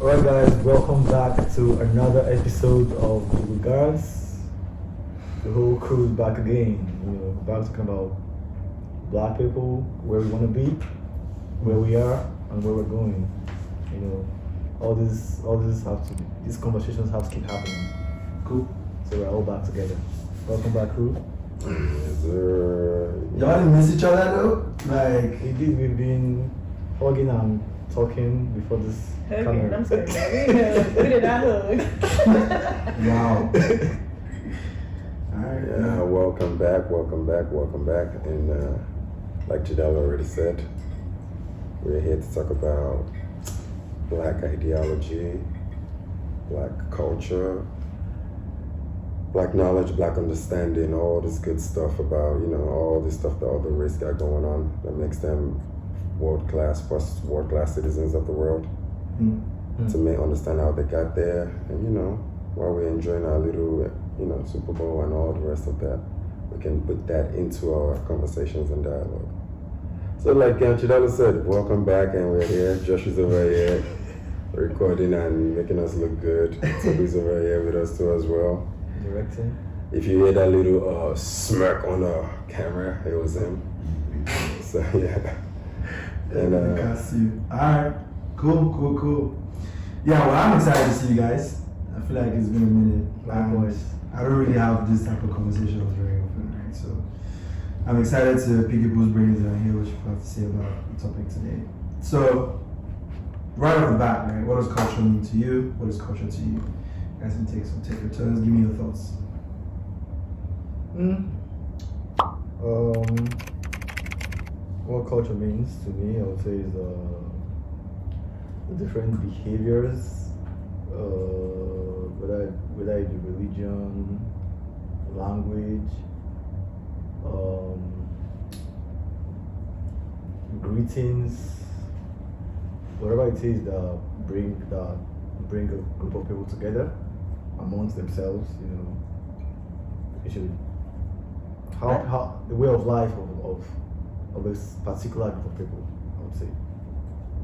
Alright guys, welcome back to another episode of the Lugardians. The whole crew is back again. Back talking about black people, where we want to be, where we are, and where we're going. These conversations have to keep happening. Cool. So we're all back together. Welcome back, crew. Yes, sir. Y'all didn't miss each other though? Like, Indeed, we've been hugging and talking before this Hugging, camera. I'm sorry, we did not hug. wow. Alright. Yeah, welcome back. And like Jadella already said, we're here to talk about black ideology, black culture, black knowledge, black understanding, all this good stuff about, all this stuff that other races got going on that makes them world-class citizens of the world. To understand how they got there, and while we're enjoying our little Super Bowl and all the rest of that, we can put that into our conversations and dialogue. So like Chidala said, welcome back, and we're here. Josh is over here recording and making us look good. Toby's over here with us too as well. Directing. If you hear that little smirk on the camera, it was him. So yeah. And I see you. Alright. Cool. Yeah, well, I'm excited to see you guys. I feel like it's been a minute. Likewise. I don't really have this type of conversations very often, right? So I'm excited to pick your people's brains and hear what you have to say about the topic today. So, right off the bat, right? What does culture mean to you? What is culture to you? You guys can take your turns. Give me your thoughts. What culture means to me, I would say, is the different behaviors, whether it be religion, language, greetings, whatever it is that bring a group of people together amongst themselves. It should how the way of life of a particular group of people, I would say.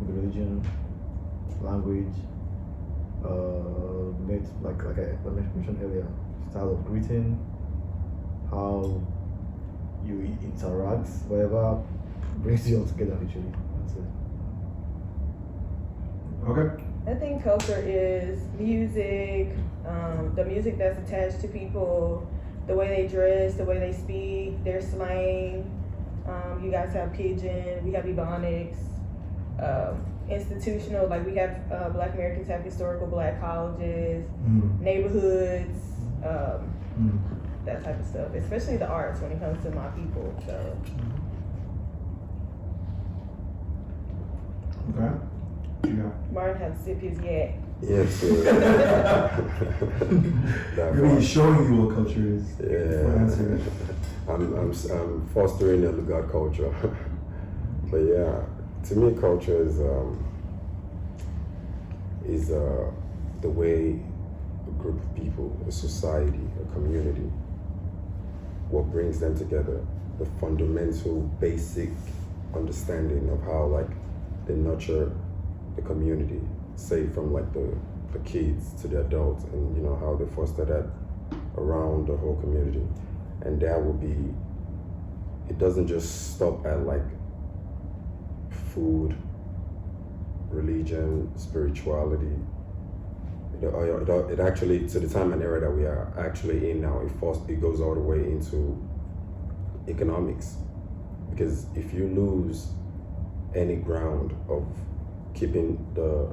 The religion, language, like I mentioned earlier, style of greeting, how you interact, whatever brings you all together, literally. That's it. Okay. I think culture is music, the music that's attached to people, the way they dress, the way they speak, their slang. You guys have pidgin, we have ebonics, institutional, like we have Black Americans have historical Black colleges, neighborhoods, that type of stuff, especially the arts when it comes to my people. So. Okay. Yeah. Martin had to sip his yak. yes, sir. That Really part. showing you what culture is. Yeah, I'm fostering a Lugard culture. But yeah, to me, culture is the way a group of people, a society, a community, what brings them together, the fundamental, basic understanding of how they nurture the community, say from the kids to the adults, and how they foster that around the whole community. And that will be, it doesn't just stop at food, religion, spirituality. It actually, to the time and era that we are actually in now, it goes all the way into economics. Because if you lose any ground of keeping the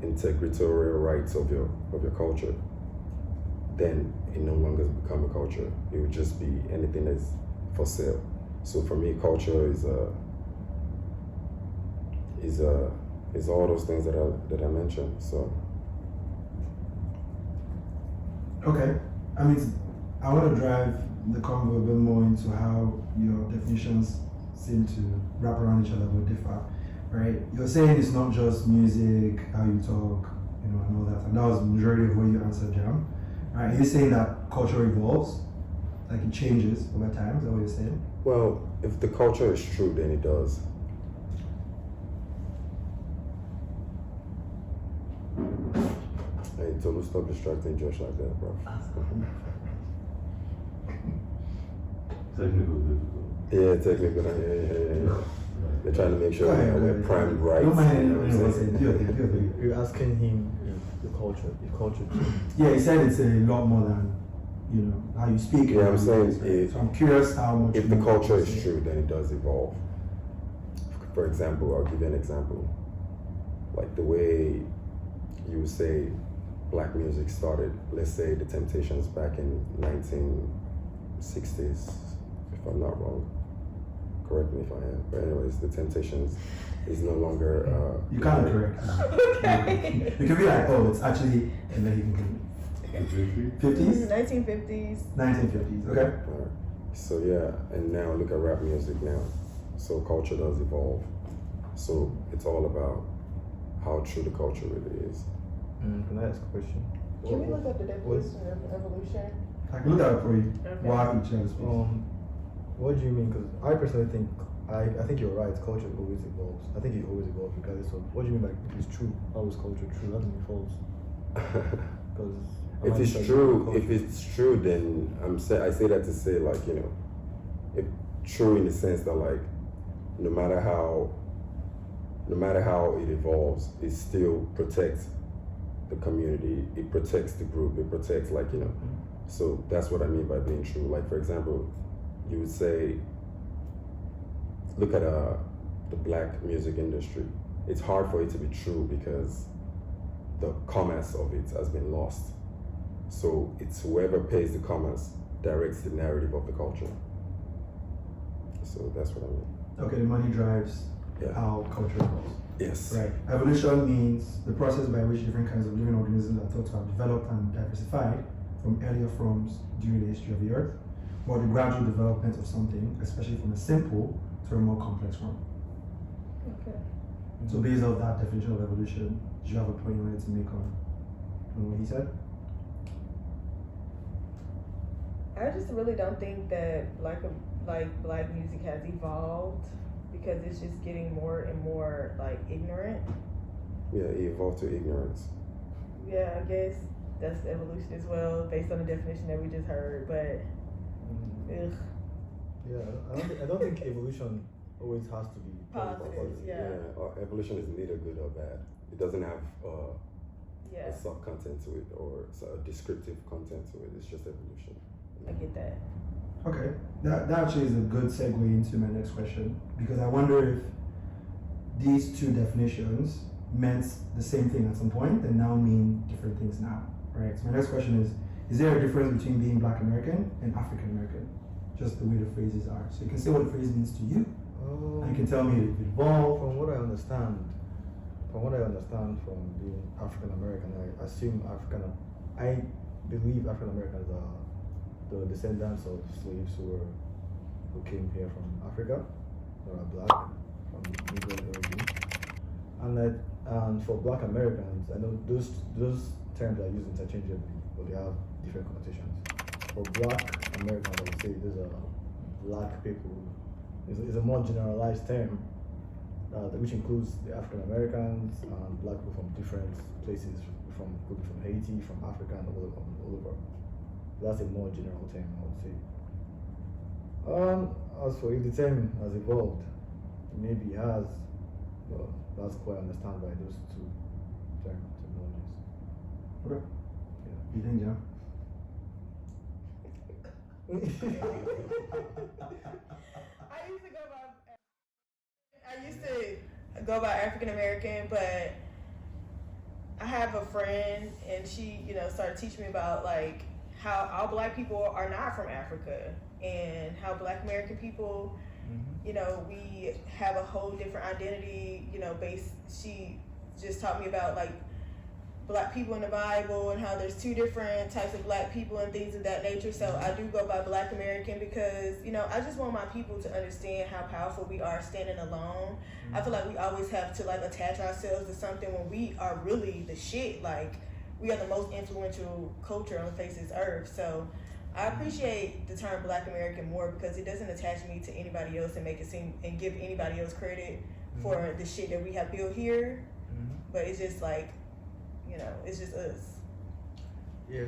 integratorial rights of your culture, then it no longer become a culture. It would just be anything that's for sale. So for me, culture is all those things that I mentioned. So. Okay. I want to drive the convo a bit more into how your definitions seem to wrap around each other but differ. Right? You're saying it's not just music, how you talk, and all that. And that was the majority of what you answered, Jam. Right? You're saying that culture evolves, like it changes over time. Is that what you're saying? Well, if the culture is true, then it does. Tolu, stop distracting Josh like that, bro. Technical difficulty. Yeah, technically, yeah. They're trying to make sure Go ahead, we're go ahead. primed right. Don't mind you know what I'm anyone saying? saying. Do your thing, do your thing. You're asking him if the culture changed. Yeah, he said it's a lot more than, you know, how you speak. Yeah, and I'm how saying you speak. if- So I'm curious how much. If the more culture you is say. true, then it does evolve. For example, I'll give you an example. Like the way you would say black music started, let's say the Temptations back in 1960s, if I'm not wrong. Correct me if I am. But anyways, the Temptations is no longer. You can't be correct. You can be like, oh, it's actually, and then you can. 50s? 1950s. 1950s, okay? Alright. So yeah, and now look at rap music now. So culture does evolve. So it's all about how true the culture really is. Can I ask a question? Can we look up the definition of evolution? I can look at it for you. Okay. While each other speaks. What do you mean? Because I personally think I think you're right. Culture always evolves. I think it always evolves regardless of what do you mean by if it's true. How is culture true? That doesn't mean false. Because If it's true, then I say that to say like, you know, if true in the sense that like no matter how it evolves, it still protects the community, it protects the group, it protects like, you know. So that's what I mean by being true. Like for example, you would say, look at the black music industry. It's hard for it to be true because the commerce of it has been lost. So it's whoever pays the commerce directs the narrative of the culture. So that's what I mean. Okay, the money drives Yeah. how culture evolves. Yes. Right. Evolution means the process by which different kinds of living organisms are thought to have developed and diversified from earlier forms during the history of the earth, or the gradual development of something, especially from a simple to a more complex form. Okay. So based on that definition of evolution, do you have a point you wanted to make on what he said? I just really don't think that like black music has evolved because it's just getting more and more like ignorant. Yeah, it evolved to ignorance. Yeah, I guess that's evolution as well, based on the definition that we just heard. But ugh. Yeah, I don't think evolution always has to be Positive, yeah. Evolution is neither good or bad. It doesn't have Yeah, a sub-content to it or a descriptive content to it. It's just evolution. I get that. Okay, that actually is a good segue into my next question, because I wonder if these two definitions meant the same thing at some point and now mean different things now, right? So my next question is there a difference between being Black American and African American? Just the way the phrases are. So you can say what the phrase means to you, and you can tell me if it evolved. From what I understand from being African American, I assume I believe African Americans are the descendants of slaves who came here from Africa, who are black, from Negro origin. And for Black Americans, I know those terms are used interchangeably, but they have different connotations. For Black Americans, I would say those are black people. It's a more generalized term, which includes the African Americans and black people from different places, could be from Haiti, from Africa, and all over. That's a more general term, I would say. As for if the term has evolved, maybe it has. Well, that's quite understand by those two terminologies. Okay. Yeah. You think, John? I used to go by African American, but I have a friend and she, started teaching me about like how all black people are not from Africa and how Black American people, we have a whole different identity, she just taught me about like black people in the Bible and how there's two different types of black people and things of that nature. So I do go by Black American because, I just want my people to understand how powerful we are standing alone. I feel like we always have to like attach ourselves to something when we are really the shit. Like we are the most influential culture on the face of this earth. So I appreciate the term Black American more because it doesn't attach me to anybody else and make it seem and give anybody else credit for the shit that we have built here. But it's just like, it's just us. Yeah.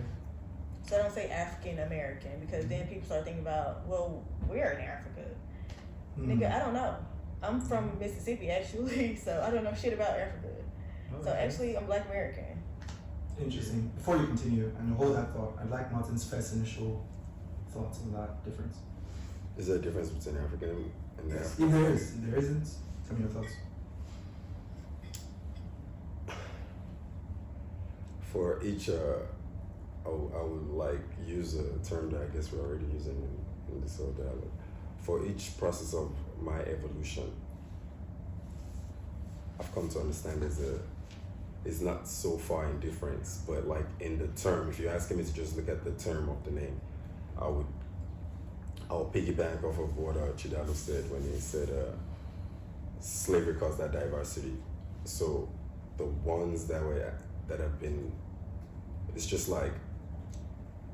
So I don't say African American because then people start thinking about, well, we're in Africa. Nigga, I don't know. I'm from Mississippi actually, so I don't know shit about Africa. So actually, I'm Black American. Interesting. Before you continue and hold that thought, I'd like Martin's first initial thoughts on that difference. Is there a difference between African and Yes. African? If there is, if there isn't, tell me your thoughts. For each, I would like use a term that I guess we're already using in this whole dialogue. For each process of my evolution, I've come to understand it's not so far in difference, but like in the term, if you're asking me to just look at the term of the name, I'll piggyback off of what Chidalo said when he said slavery caused that diversity. So the ones that have been, it's just like,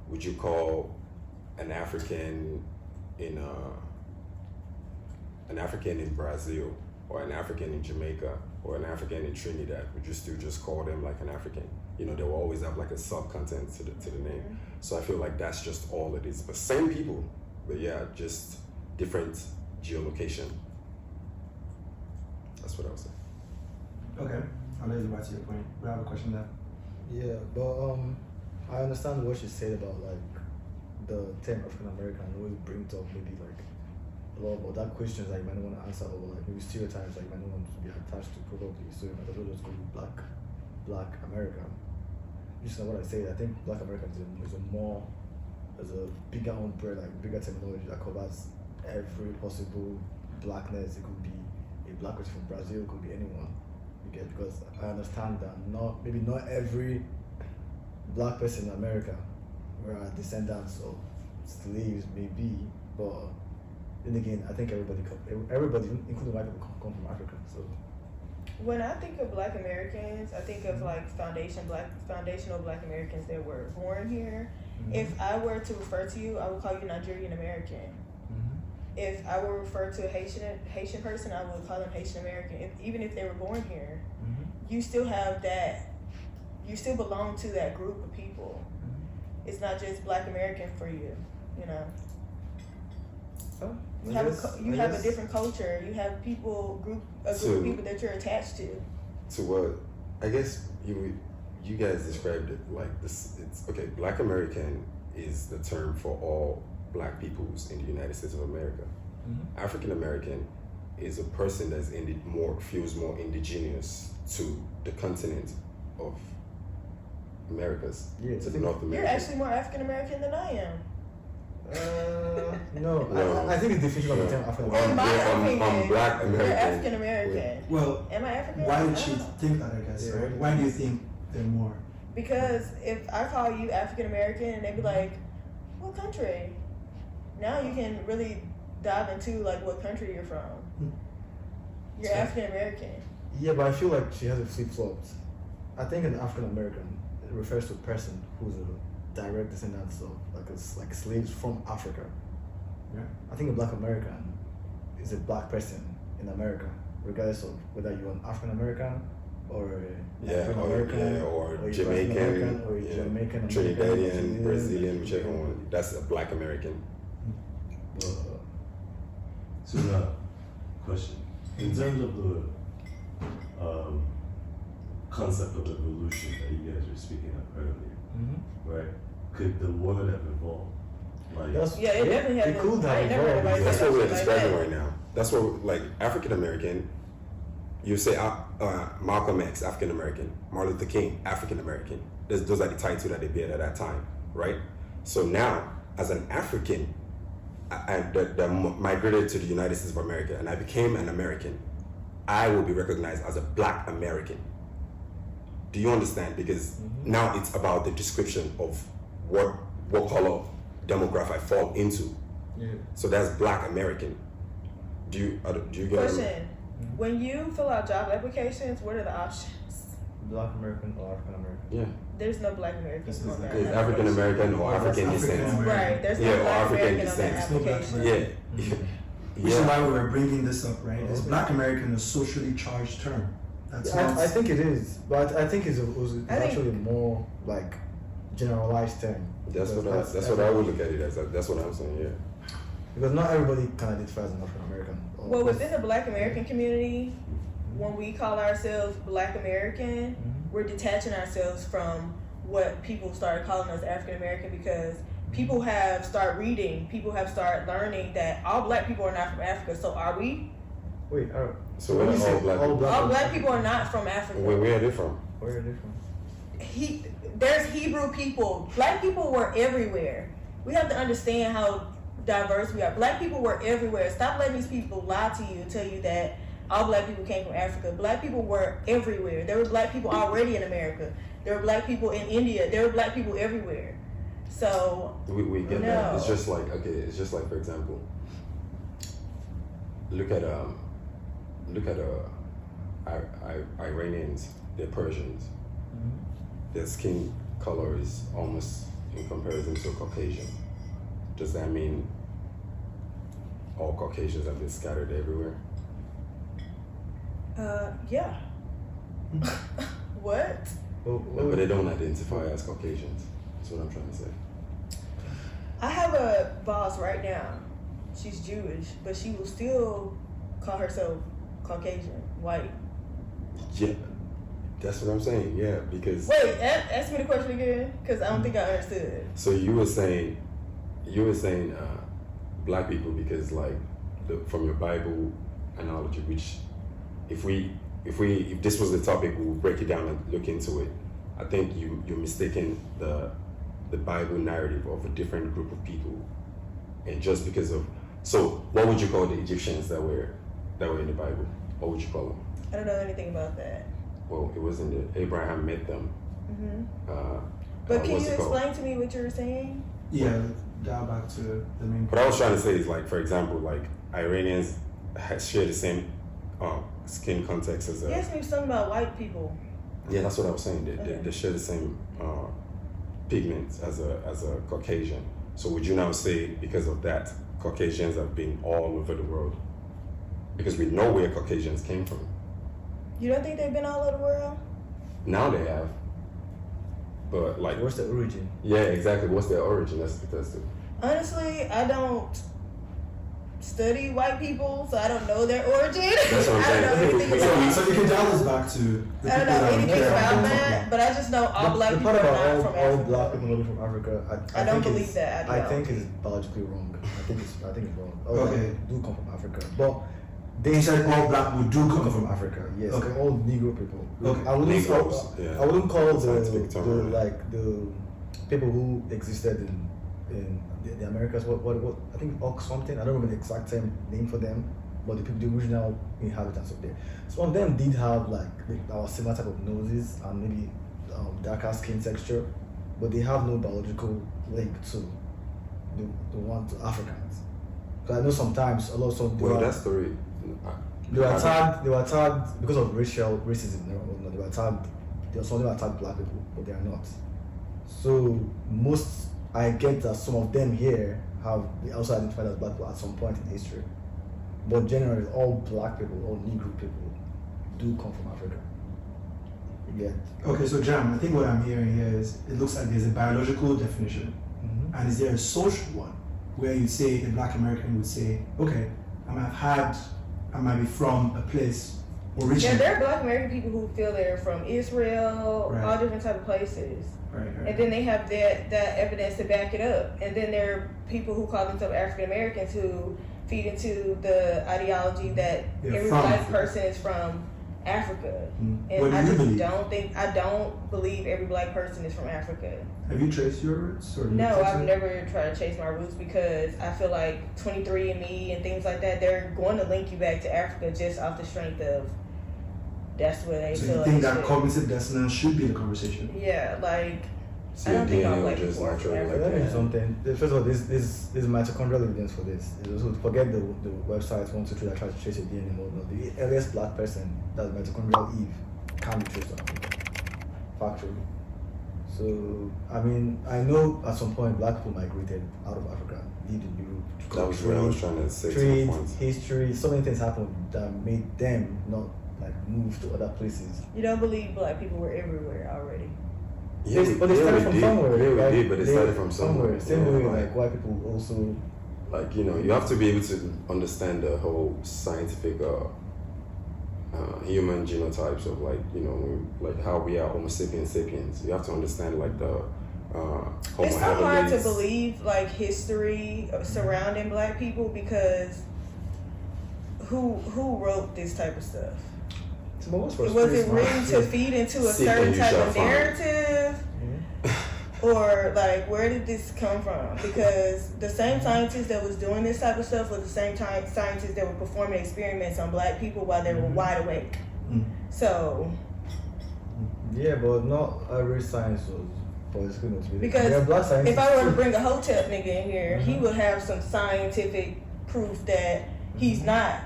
would you call an African in Brazil, or an African in Jamaica, or an African in Trinidad? Would you still just call them like an African? You know, they will always have like a sub-content to the name. So I feel like that's just all it is. But same people, but yeah, just different geolocation. That's what I would say. Okay, I'll let you back to your point. We have a question there. Yeah, but I understand what she said about like the term African American always brings up maybe like a lot of other questions that you might not want to answer, or like maybe stereotypes that you might not want to be attached to probably. So you might as well just go with Black American. You know what I say? I think Black American is a bigger umbrella, like bigger terminology that covers every possible blackness. It could be a black person from Brazil, it could be anyone. You get, because I understand that maybe not every black person in America were descendants of slaves, maybe, but then again, I think everybody, including white people, come from Africa. So When I think of Black Americans, I think of like foundational Black Americans that were born here. If I were to refer to you, I would call you Nigerian American. If I were to refer to a Haitian person, I would call them Haitian American. Even if they were born here, you still have that. You still belong to that group of people. It's not just Black American for you. You know. You have a different culture. You have a group of people that you're attached to. To what I guess you guys described it like this. It's okay. Black American is the term for all Black peoples in the United States of America. African American is a person that's feels more indigenous to the continent of Americas. Yeah, to the North America. You're actually more African American than I am. No. I think it's definition of the term African In American. my opinion, I'm Black American. you're African American. Well, Am I African? why I would don't she know. think that, I guess, right? Why do you think they're more? Because if I call you African American and they be like, what country? Now you can really dive into like what country you're from. You're African American. Yeah, but I feel like she has a flip-flops. I think an African American refers to a person who's a direct descendant of like slaves from Africa. Yeah. I think a Black American is a Black person in America, regardless of whether you're an African American or African American or Jamaican or Jamaican, Trinidadian, Brazilian, whichever one. That's a Black American. So now, question. In terms of the concept of evolution that you guys were speaking of earlier, right? Could the word have evolved? Like, Yeah, it definitely has. It could I ain't have never heard evolved. nobody That's say what we're something like describing that. right now. That's what, like, African American, you say Malcolm X, African American, Martin Luther King, African American. Those are the titles that they bear at that time, right? So now, as an African, that migrated to the United States of America and I became an American, I will be recognized as a Black American. Do you understand? Because now it's about the description of what color demographic I fall into. Yeah. So that's Black American. Do you get Question. When you fill out job applications, what are the options? Black American or African American? Yeah. There's no Black American This is on that. It's African American or African descent. Right, there's Yeah, no or Black African American on that descent. No Black application. Yeah. Which is why we were bringing this up, right? Is Black American a socially charged term? That's not. I think it is, but I think it's I think- actually more like generalized term. That's Because what I would look at it as. That's what I'm saying. Yeah. Because not everybody can identify as an African American. Well, within the Black American community, when we call ourselves Black American, we're detaching ourselves from what people started calling us African American, because people have started reading, people have started learning that all Black people are not from Africa. So are we? Wait, So when we're you say all black. All Black people are not from Africa. Where are they from? Where are they from? There's Hebrew people. Black people were everywhere. We have to understand how diverse we are. Black people were everywhere. Stop letting these people lie to you and tell you that all Black people came from Africa. Black people were everywhere. There were Black people already in America. There were Black people in India. There were Black people everywhere. So We get no. that. It's just like for example, look at Iranians. They're Persians. Their skin color is almost in comparison to a Caucasian. Does that mean all Caucasians have been scattered everywhere? yeah. What? But they don't identify as Caucasians. That's what I'm trying to say. I have a boss right now. She's Jewish, but she will still call herself Caucasian, white. Yeah, that's what I'm saying. Yeah, because Wait, ask me the question again, because I don't think I understood. so you were saying black people because like from your Bible analogy, which if this was the topic, we would break it down and look into it. I think you're mistaking the Bible narrative of a different group of people, and just because of what would you call the Egyptians that were in the Bible? What would you call them? I don't know anything about that. Well, it wasn't that Abraham met them. But can what's you it called? explain to me what you were saying? Yeah, dial back to the main. What I was trying to say is, like, for example, like Iranians share the same skin context as You asked me something about white people. yeah, that's what I was saying. Okay. They share the same pigments as a Caucasian. So would you now say because of that, Caucasians have been all over the world? Because we know where Caucasians came from. You don't think they've been all over the world? Now they have. But like, What's the origin? yeah, exactly. What's their origin? That's the question. Honestly, I don't study white people, so I don't know their origin. That's what I'm I don't know saying. anything about So you can dial this back to the I don't people know that we anything care about about. that, but I just know all black the people part are about not from all Africa. black people not from Africa, I don't think believe it's- that I ideology. think it's biologically wrong. I think it's wrong. All Okay. black do come from Africa, but They said all black people do come come from from Africa. Yes, Okay. all Negro people. Okay. I wouldn't Negroes, call, yeah. I wouldn't call Scientific term, the right. like the people who existed in the Americas. What I think Ox something. I don't remember the exact name for them, but the original inhabitants of there. Some of them did have like our similar type of noses and maybe darker skin texture, but they have no biological link to the one to Africans. Because I know sometimes a lot of some Well, that story. they were tagged because of racism. They were tagged. There was something that tagged black people, but they are not. So I get that some of them here have they also identified as black people at some point in history. But generally, all black people, all Negro people, do come from Africa. Yeah. Okay, so Jam, I think what I'm hearing here is it looks like there's a biological definition, and is there a social one where you say a black American would say, okay, I might be from a place Yeah, originally. there are black American people who feel they're from Israel, Right. all different type of places. Right. And then they have that evidence to back it up. And then there are people who call themselves African Americans who feed into the ideology that They're every from black Africa. person is from Africa. What And do I you just believe? I don't believe every black person is from Africa. Have you traced your roots? Or do you No, trace I've it? never tried to chase my roots because I feel like 23andMe and things like that, they're going to link you back to Africa just off the strength of that's where they So feel you like think that shit. cognitive dissonance should be the conversation? Yeah, like So I don't think all DNA black just people are from naturally Africa. Let me do something. First of all, this mitochondrial evidence for this. So forget the website 123 that tries to trace your DNA mode. No, the earliest black person, that's mitochondrial Eve, can be traced to Africa. Factually. So I mean, I know at some point black people migrated out of Africa, lived in Europe. That was what I was trying to say to the Trade, point. history, so many things happened that made them not like move to other places. You don't believe black people were everywhere already. Yeah, But they started from somewhere. Yeah, we like, did, but they started from somewhere. Same Yeah, way, like white people also. like, you know, you have to be able to understand the whole scientific human genotypes of, like, you know, like how we are Homo sapiens sapiens. You have to understand, like, the Homo It's so hard to habilis. believe like history surrounding black people because who wrote this type of stuff? It's most Was it frustrating, written man. to feed into a Seek certain and you type shall of find. narrative? Or like where did this come from? Because the same scientists that was doing this type of stuff were the same time scientists that were performing experiments on black people while they were wide awake. So Yeah, but not every science was politically motivated. because There are black scientists if I were to too. bring a hotep nigga in here, he would have some scientific proof that he's not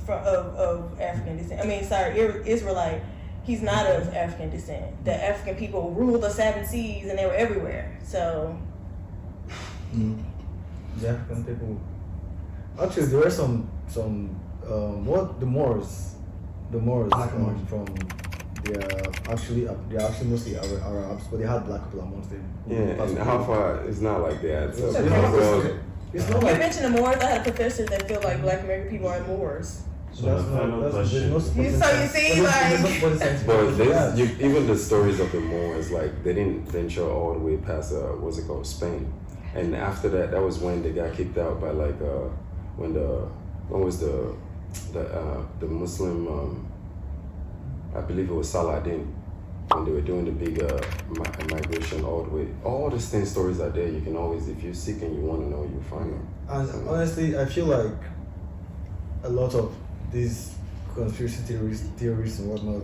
of African descent. I mean, sorry, Israelite. He's not of African descent. The African people ruled the 7 seas and they were everywhere. So The African people. Actually, there were some what the Moors Black Moors. from they're actually mostly Arabs, but they had black people amongst them. Yeah, and how far, it's not like that. So, It's okay. well, It's not you like mentioned the Moors. I had a professor that feel like Black American people are Moors. So my final question. So you see, like- but even the stories of the Moors, like, they didn't venture all the way past what's it called, Spain, and after that was when they got kicked out by, like, when was the Muslim, I believe it was Saladin, when they were doing the big migration all the way. All these things, stories are there. You can always, if you're seek and you want to know, you find them. And honestly, I feel like a lot of these conspiracy theories and whatnot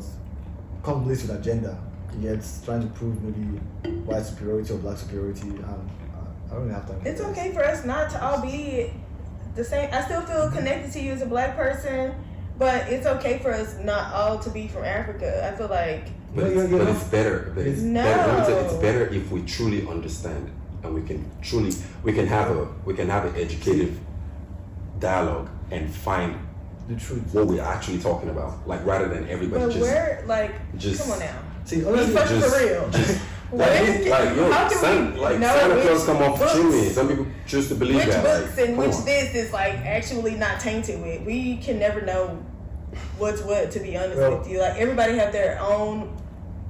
come with an agenda. Yet trying to prove maybe white superiority or black superiority, and I don't really have time. for It's that. okay for us not to all be the same. I still feel connected to you as a Black person, but it's okay for us not all to be from Africa. I feel like But, No, it's, you're but not- it's better. But it's No. better. Let me tell you, it's better if we truly understand, and we can have an educative dialogue and find The truth. what we're actually talking about, like, rather than everybody but just we're like, just- come on now. See, Be honestly, fucking just- for real. just When- like yo, how can we know Santa which Claus come off the books- chimney. Some people choose to believe Which that. books like, and come which on. this is like actually not tainted with. We can never know what's what, to be honest Well- with you. Like everybody have their own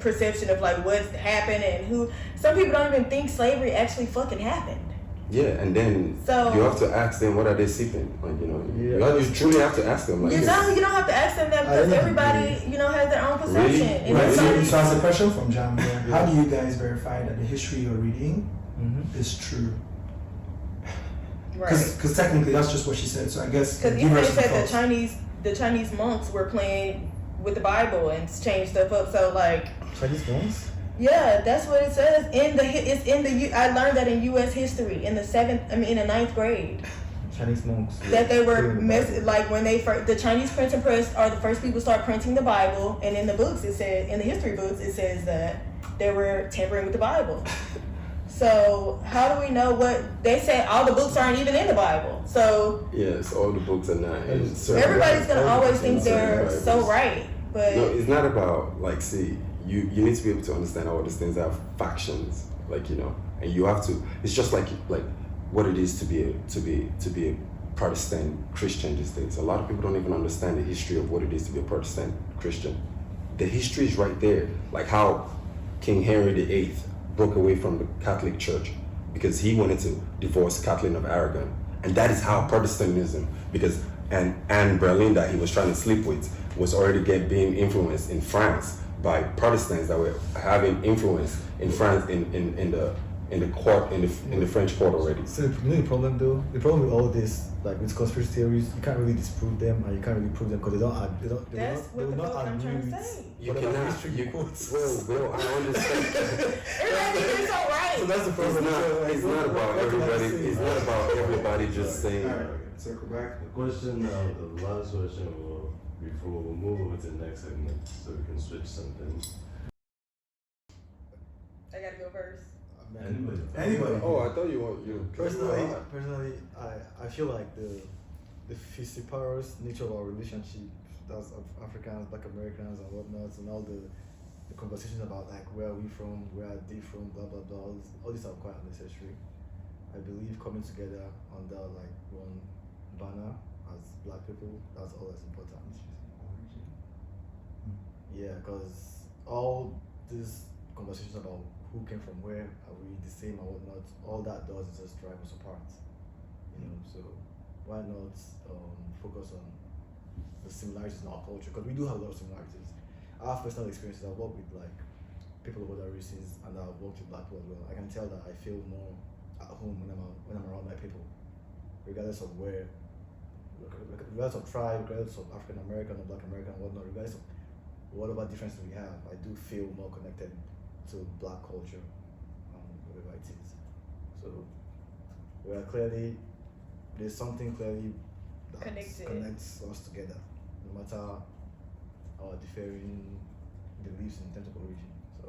perception of like what's happened and who. Some people don't even think slavery actually fucking happened. Yeah, and then So- you have to ask them, what are they seeking? Like, you know, Yeah. you truly have to ask them. Like, You know, you don't have to ask them that I because don't everybody, agree. you know, has their own perception. Really? And Right, everybody- so as a question from Jamerra, how do you guys verify that the history you're reading is true? right. Because technically that's just what she said. So I guess Because give even her they some said thoughts. the Chinese monks were playing with the Bible and changed stuff up. So like, Chinese monks. yeah, that's what it says it's in the. I learned that in U.S. history in the ninth grade Chinese monks. that they were Doing the Bible. like when the Chinese printing press are the first people to start printing the Bible, and in the books it said in the history books it says that they were tampering with the Bible. So how do we know what they say? All the books aren't even in the Bible. So yes, all the books are not. in certain- everybody's gonna always think they're Bibles. so right, but No, it's not about, like, see, you need to be able to understand all these things have factions, like, you know, and you have to. It's just like what it is to be a Protestant Christian these days. A lot of people don't even understand the history of what it is to be a Protestant Christian. The history is right there, like how King Henry VIII broke away from the Catholic Church because he wanted to divorce Kathleen of Aragon, and that is how Protestantism. Because Anne Boleyn that he was trying to sleep with was already being influenced in France by Protestants that were having influence in France in the French court already. So you know the problem though. The problem with all this, like with conspiracy theories, you can't really disprove them, and you can't really prove them because they don't. that's they what will the not fuck I'm trying agree to with say. You whatever cannot. history you quote. Well, I understand. Everybody is so right. So that's the It's problem. not about What can I everybody. say? It's not about everybody just saying. Alright, circle back. The question now, the last question, before we move over to the next segment, so we can switch something. I gotta go first. Anybody. Oh, I thought you. Personally, I feel like the vociferous nature of our relationship, that's of Africans, Black Americans, and whatnot, and all the the conversations about like where are we from, where are they from, blah blah blah. All these are quite unnecessary. I believe coming together under like one banner as Black people, that's all that's important. Yeah, because all these conversations about who came from where, are we the same or whatnot, all that does is just drive us apart. You know, so why not focus on the similarities in our culture? Because we do have a lot of similarities. I have personal experiences. I've worked with like people of other races, and I've worked with Black people as well. I can tell that I feel more at home when I'm around my people, regardless of where, regardless of tribe, regardless of African American or Black American or whatnot, regardless of whatever differences we have, I do feel more connected to Black culture, whatever it is. So we are clearly, there's something clearly that connects us together, no matter our differing beliefs in terms of origin. So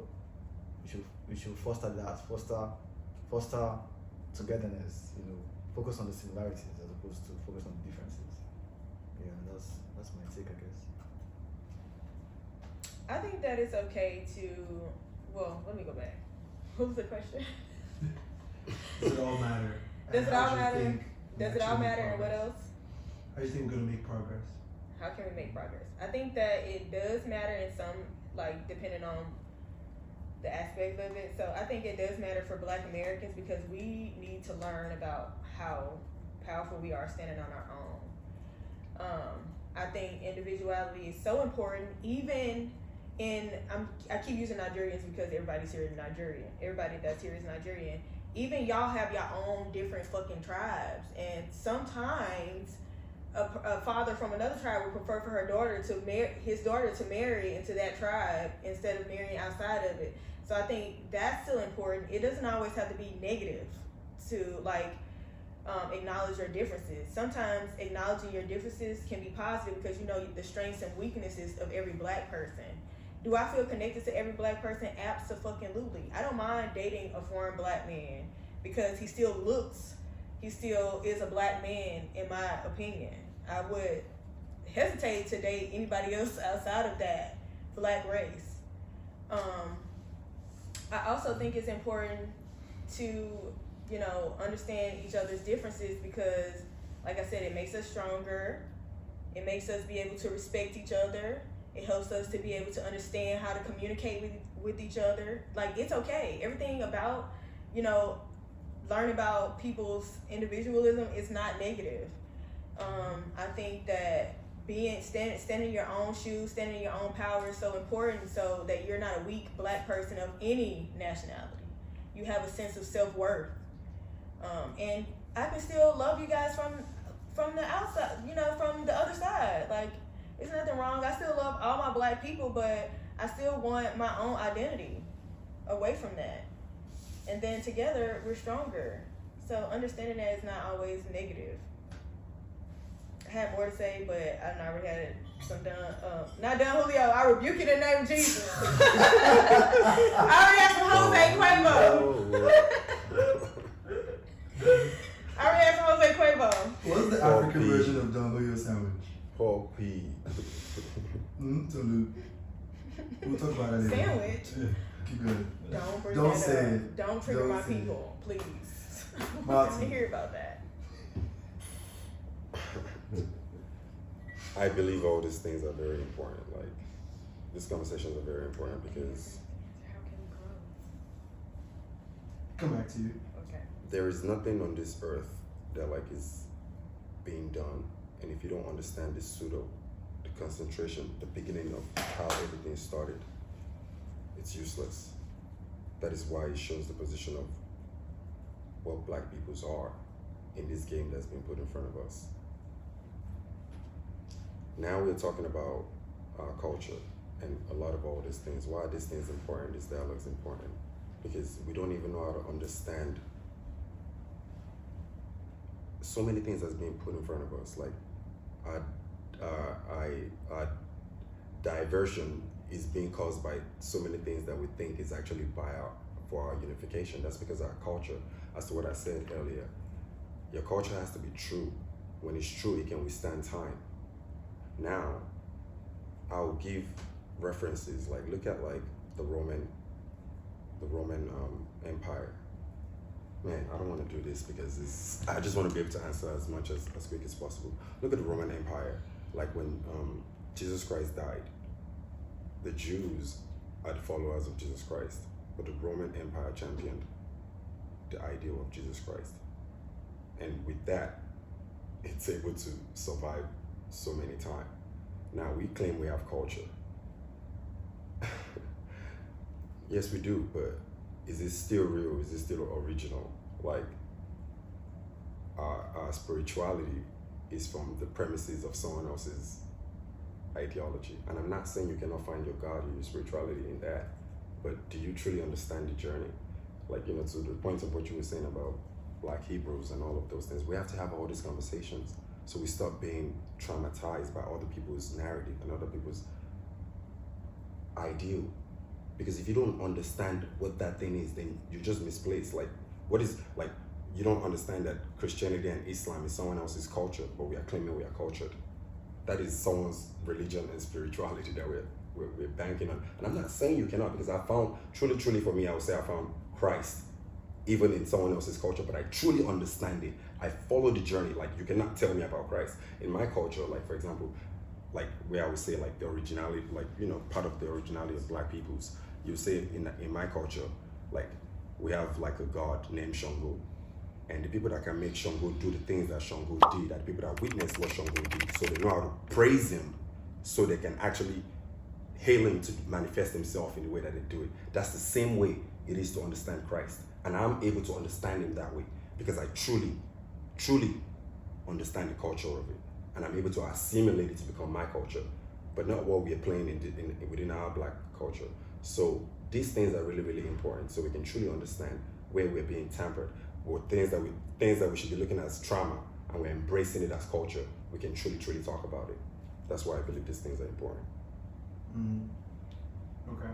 we should foster that, foster togetherness, you know, focus on the similarities as opposed to focus on the differences. Yeah, that's my take, I guess. I think that it's okay to, well, let me go back. What was the question? Does it all matter? Does it all matter? Does it all matter, and what else? How do you think we're gonna make progress? How can we make progress? I think that it does matter in some, like, depending on the aspect of it. So I think it does matter for Black Americans because we need to learn about how powerful we are standing on our own. I think individuality is so important, even I keep using Nigerians because everybody's here is Nigerian. Everybody that's here is Nigerian. Even y'all have your own different fucking tribes, and sometimes a father from another tribe would prefer for his daughter to marry into that tribe instead of marrying outside of it. So I think that's still important. It doesn't always have to be negative to like acknowledge your differences. Sometimes acknowledging your differences can be positive because you know the strengths and weaknesses of every Black person. Do I feel connected to every Black person? Absolutely. I don't mind dating a foreign Black man because he still is a Black man, in my opinion. I would hesitate to date anybody else outside of that Black race. I also think it's important to, you know, understand each other's differences because, like I said, it makes us stronger. It makes us be able to respect each other. It helps us to be able to understand how to communicate with each other. Like, it's okay. Everything about, you know, learn about people's individualism is not negative. I think that standing in your own shoes, standing in your own power is so important so that you're not a weak Black person of any nationality. You have a sense of self-worth. And I can still love you guys from the outside, you know, from the other side. Like, there's nothing wrong. I still love all my Black people, but I still want my own identity away from that. And then together, we're stronger. So understanding that is not always negative. I had more to say, but I already had some done. Not done, Julio. I rebuke you in the name of Jesus. I already had some Jose Quavo. What's the African version of Don Julio sandwich? Pork pea. Salute. We'll talk about it later. Sandwich? Yeah, keep going. Don't say up. it. Don't trigger my say people, please. I Martin. want to hear about that. I believe all these things are very important. Like, these conversations are very important because How can we grow? Come back to you. Okay. there is nothing on this earth that like is being done, and if you don't understand the concentration, the beginning of how everything started, it's useless. That is why it shows the position of what Black peoples are in this game that's been put in front of us. Now we're talking about our culture and a lot of all these things. Why are these things important? This dialogue is important because we don't even know how to understand so many things that's being put in front of us. Like our diversion is being caused by so many things that we think is actually for our unification. That's because our culture, as to what I said earlier, your culture has to be true. When it's true, it can withstand time. Now, I'll give references, like look at like the Roman Empire. Man, I don't want to do this because I just want to be able to answer as much as quick as possible. Look at the Roman Empire. Like when Jesus Christ died, the Jews are the followers of Jesus Christ, but the Roman Empire championed the ideal of Jesus Christ. And with that, it's able to survive so many times. Now, we claim we have culture. Yes, we do, but is it still real? Is it still original? Like, our spirituality is from the premises of someone else's ideology. And I'm not saying you cannot find your God or your spirituality in that, but do you truly understand the journey? Like, to the point of what you were saying about Black Hebrews and all of those things, we have to have all these conversations so we stop being traumatized by other people's narrative and other people's ideal. Because if you don't understand what that thing is, then you're just misplaced. Like, you don't understand that Christianity and Islam is someone else's culture, but we are claiming we are cultured. That is someone's religion and spirituality that we're banking on. And I'm not saying you cannot, because I found, truly for me, I would say I found Christ even in someone else's culture, but I truly understand it. I follow the journey. Like, you cannot tell me about Christ. In my culture, like, for example, like where I would say like the originality, like, part of the originality of Black peoples, you say in my culture, like, we have like a god named Shango. And the people that can make Shango do the things that Shango did are the people that witnessed what Shango did. So they know how to praise him so they can actually hail him to manifest himself in the way that they do it. That's the same way it is to understand Christ. And I'm able to understand him that way because I truly understand the culture of it. And I'm able to assimilate it to become my culture, but not what we are playing within our Black culture. So these things are really, really important so we can truly understand where we're being tampered, or things that we should be looking at as trauma, and we're embracing it as culture. We can truly talk about it. That's why I believe these things are important. Okay.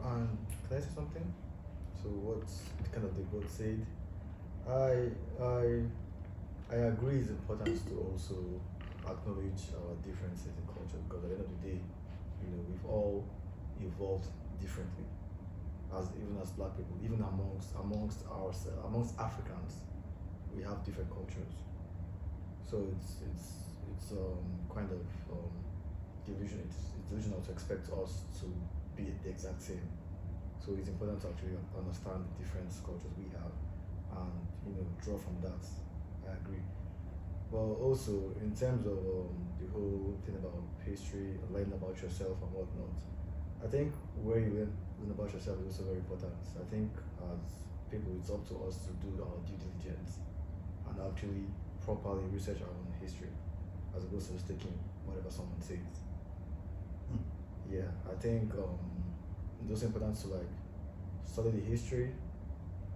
And can I say something? So what kind of the both said, I agree it's important to also acknowledge our differences in culture, because at the end of the day, we've all evolved differently, even as Black people, even amongst Africans, we have different cultures. So it's kind of delusional to expect us to be the exact same. So it's important to actually understand the different cultures we have and draw from that. I agree. But also in terms of the whole thing about history, learning about yourself and whatnot, I think where you learn about yourself is also very important. I think as people, it's up to us to do our due diligence and actually properly research our own history, as opposed to just taking whatever someone says. Yeah, I think it's also important to like study the history,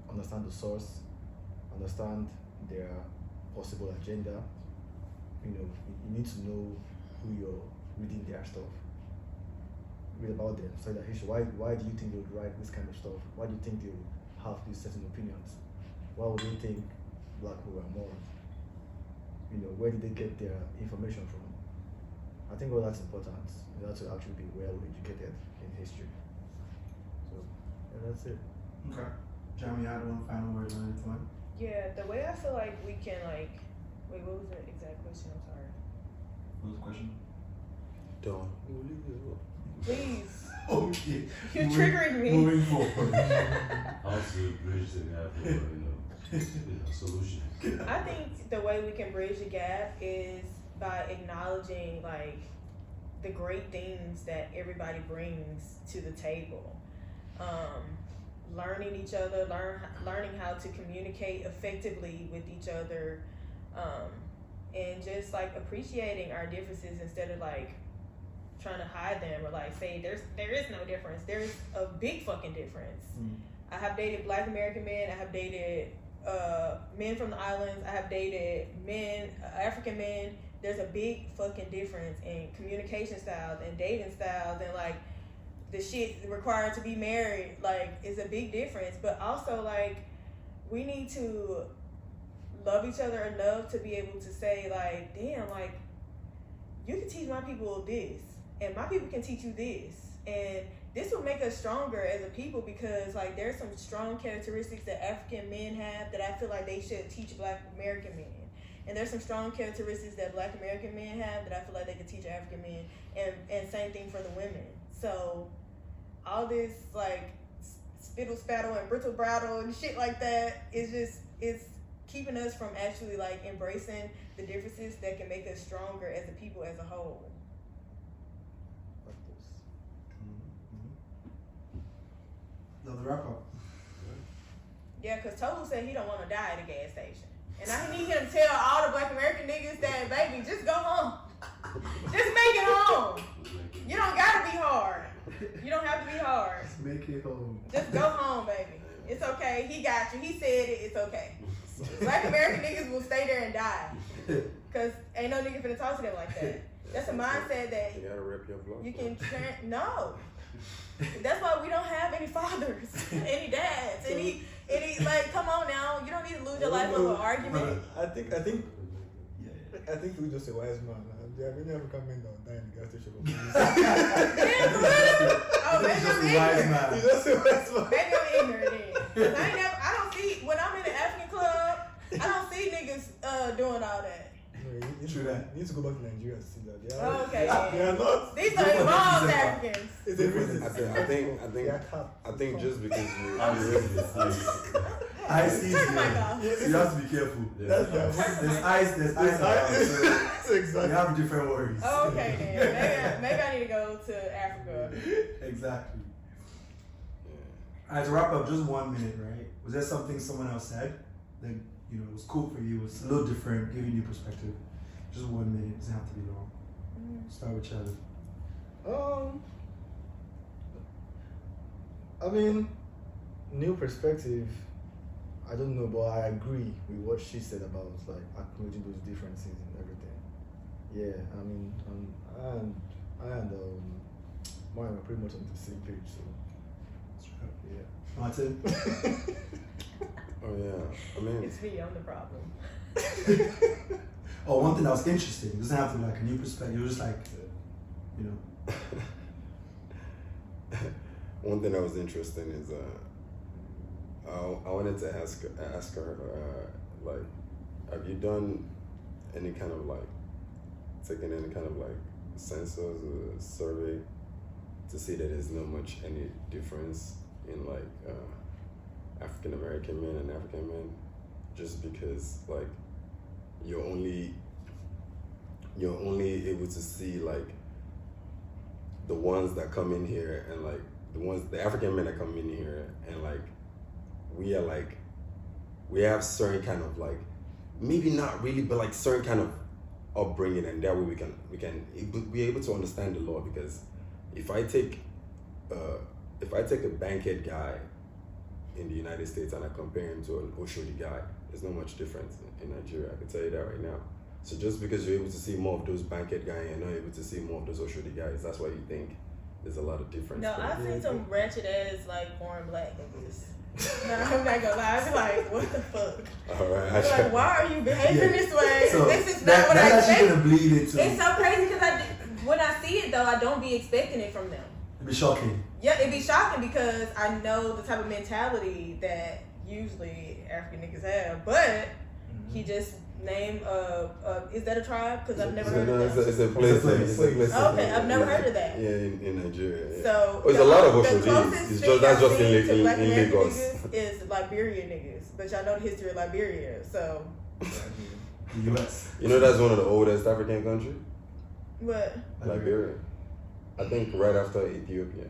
understand the source, understand their possible agenda. You need to know who you're reading their stuff. Read about them, study their history. Why do you think they would write this kind of stuff? Why do you think they would have these certain opinions? Why would they think Black people are morons? Where did they get their information from? I think all that's important. You have to actually be well educated in history. So, yeah, that's it. Okay. Jamie, I had one final word on it, one. Yeah, the way I feel like we can wait, what was the exact question? I'm sorry. What was the question? Don't. Please. Okay. You're triggering me. Moving forward. Also, bridge the gap for solutions. I think the way we can bridge the gap is by acknowledging the great things that everybody brings to the table. Learning each other, learning how to communicate effectively with each other, and just appreciating our differences instead of trying to hide them or say there is no difference. There's a big fucking difference. I have dated Black American men. I have dated men from the islands. I have dated men, African men. There's a big fucking difference in communication styles and dating styles and the shit required to be married. Is a big difference. But also we need to love each other enough to be able to say damn, you can teach my people this and my people can teach you this, And this will make us stronger as a people because like there's some strong characteristics that African men have that I feel like they should teach Black American men. And there's some strong characteristics that Black American men have that I feel like they could teach African men. And same thing for the women. So all this like spittle spattle and brittle brattle and shit like that is just, it's keeping us from actually like embracing the differences that can make us stronger as a people as a whole. Now the wrap up. Yeah, because Tolu said he don't want to die at a gas station. And I need him to tell all the Black American niggas that, baby, just go home. Just make it home. You don't gotta be hard. You don't have to be hard. Just make it home. Just go home, baby. It's okay. He got you. He said it. It's okay. Black American niggas will stay there and die. Because ain't no nigga finna talk to them like that. That's a mindset that You gotta rip your blood. you can no. That's why we don't have any fathers, any dads, any like. Come on now, you don't need to lose your life over an argument. I think we just a wise man. Yeah, we never come in on die in the gas station. Oh, maybe I'm ignorant. He's just a wise man. Maybe I'm ignorant then. 'Cause I don't see when I'm in the African club. I don't see niggas doing all that. No, True that. You need to go back to Nigeria and see that. They are, Oh, okay. They are not. These are evolved Africans. It's a reason. I think just because you I see Turn the mic you. off. You have to be careful. That's There's eyes around, so exactly. you have different worries. Oh, okay then. Maybe I need to go to Africa. Exactly. Alright, to wrap up, just 1 minute, right? Was there something someone else said that was cool for you? Was a little different, giving you perspective? Just 1 minute. Doesn't have to be long. Start with Charlie. I mean, new perspective. I don't know, but I agree with what she said about like acknowledging those differences and everything. Yeah, I mean, I and Mario are pretty much on the same page, so yeah. Martin? Oh yeah. I mean, It's me. I'm the problem. Oh, one thing that was interesting. It doesn't have to be like a new perspective. It was just like, one thing that was interesting is I wanted to ask her like, have you done any kind of like taken any kind of like census or survey to see that there's not much any difference in like African American men and African men, just because like you're only able to see like the ones that come in here and like the African men that come in here and like we have certain kind of like, maybe not really, but like certain kind of upbringing, and that way we can be able to understand the law. Because if I take a bankhead guy in the United States and I compare him to an Oshodi guy, there's not much difference in Nigeria. I can tell you that right now. So just because you're able to see more of those bankhead guys and you're not able to see more of those Oshodi guys, that's why you think there's a lot of difference. No, I've seen some ratchet ass like foreign black niggas. No, I'm not gonna lie. I be like, what the fuck? All right. I be like, why are you behaving this way? So this is not what I that's actually expect. gonna bleed into. It's so crazy because when I see it though, I don't be expecting it from them. It'd be shocking. Yeah, it'd be shocking because I know the type of mentality that usually African niggas have. But he just named is that a tribe? Because I've never heard of that. It's a place. Okay, I've never heard of that. Yeah, in Nigeria. Yeah. So There's a lot of the Oshodis. closest It's thing just that's I've just seen to in Black American Lagos. niggas is Liberian niggas, but y'all know the history of Liberia, so. The US. You know that's one of the oldest African countries? What? Liberia. I think right after Ethiopia.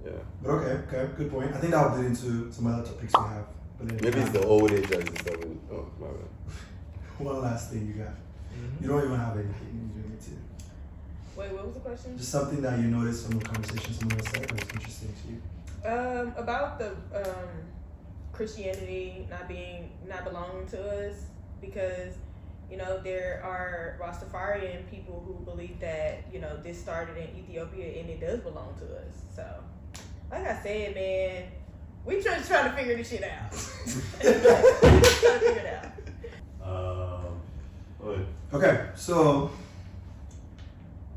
Yeah. But okay, good point. I think that will lead into some other topics we have. But then Maybe it's the old age as it's seven. Oh, my bad. one last thing you got. You don't even have anything. You do too. Wait, what was the question? Just something that you noticed from the conversation someone else said that was interesting to you. About the Christianity not belonging to us, because there are Rastafarian people who believe that this started in Ethiopia and it does belong to us. So, like I said, man, we just trying to figure this shit out. Trying to figure it out. Okay, so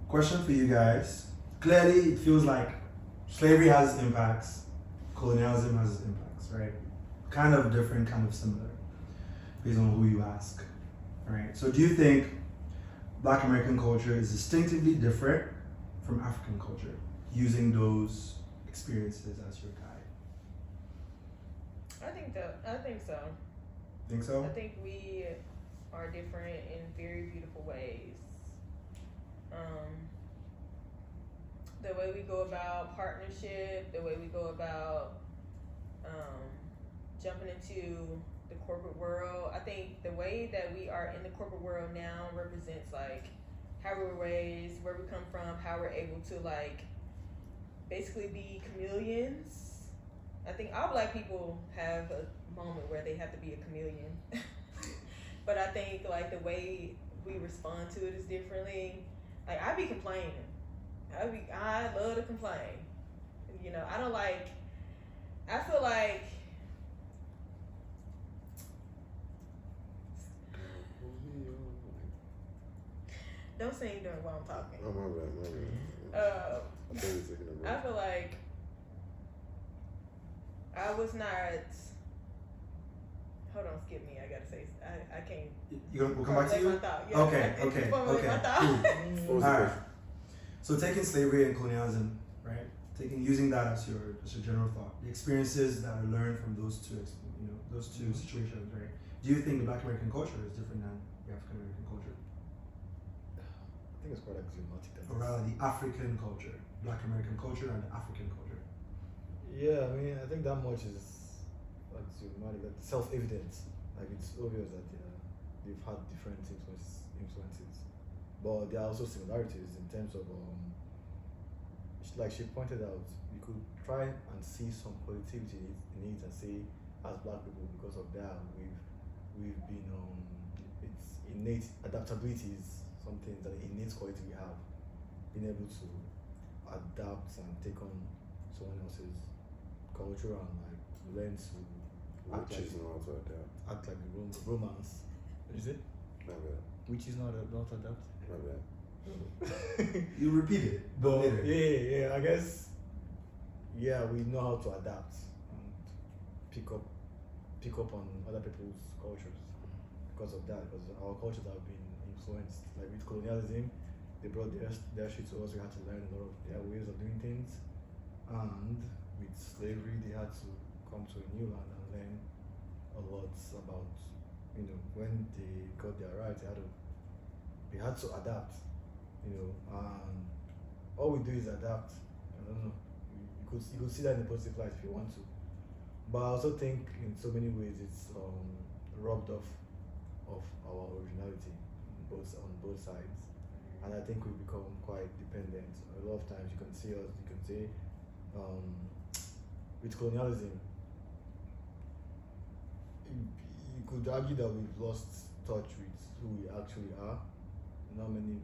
question for you guys. clearly it feels like slavery has its impacts, colonialism has its impacts, right? Kind of different, kind of similar, based on who you ask, right? So do you think Black American culture is distinctively different from African culture, using those experiences as your guide? I think so. Think so? I think we are different in very beautiful ways. The way we go about partnership, the way we go about jumping into the corporate world. I think the way that we are in the corporate world now represents like how we were raised, where we come from, how we're able to like basically be chameleons. I think all Black people have a moment where they have to be a chameleon. But I think like the way we respond to it is differently. Like I be complaining. I love to complain. You know, I feel like don't sing during while I'm talking. Oh, my bad. I feel like I was not. Hold on, skip me. I gotta say, I can't. We'll come back to you? My thought. Yeah, Okay. Cool. What was All the right. So taking slavery and colonialism, right? Using that as your general thought, the experiences that are learned from those two situations, right? Do you think the Black American culture is different than the African American culture? I think it's quite axiomatic. Or rather, the African culture, Black American culture and the African culture. Yeah, I mean, I think that much is axiomatic, like self-evident. Like it's obvious that they've had different influences, but there are also similarities in terms of like she pointed out, you could try and see some positivity in it and say, as Black people, because of that, we've been it's innate adaptability is something that innate quality we have, being able to adapt and take on someone else's culture and like learn to Which is not to adapt. act like the romance. Is it? My bad. Which is not adapt. My bad. You repeat it, But later. yeah, I guess we know how to adapt and pick up on other people's cultures because of that. Because our cultures have been influenced. Like with colonialism, they brought their shit to us. We had to learn a lot of their ways of doing things, and with slavery, they had to come to a new land and learn a lot about when they got their rights. They had to adapt. And all we do is adapt. I don't know. You could see that in a positive light if you want to. But I also think in so many ways it's robbed off of our originality on both sides. And I think we've become quite dependent. A lot of times you can say with colonialism, you could argue that we've lost touch with who we actually are. Not many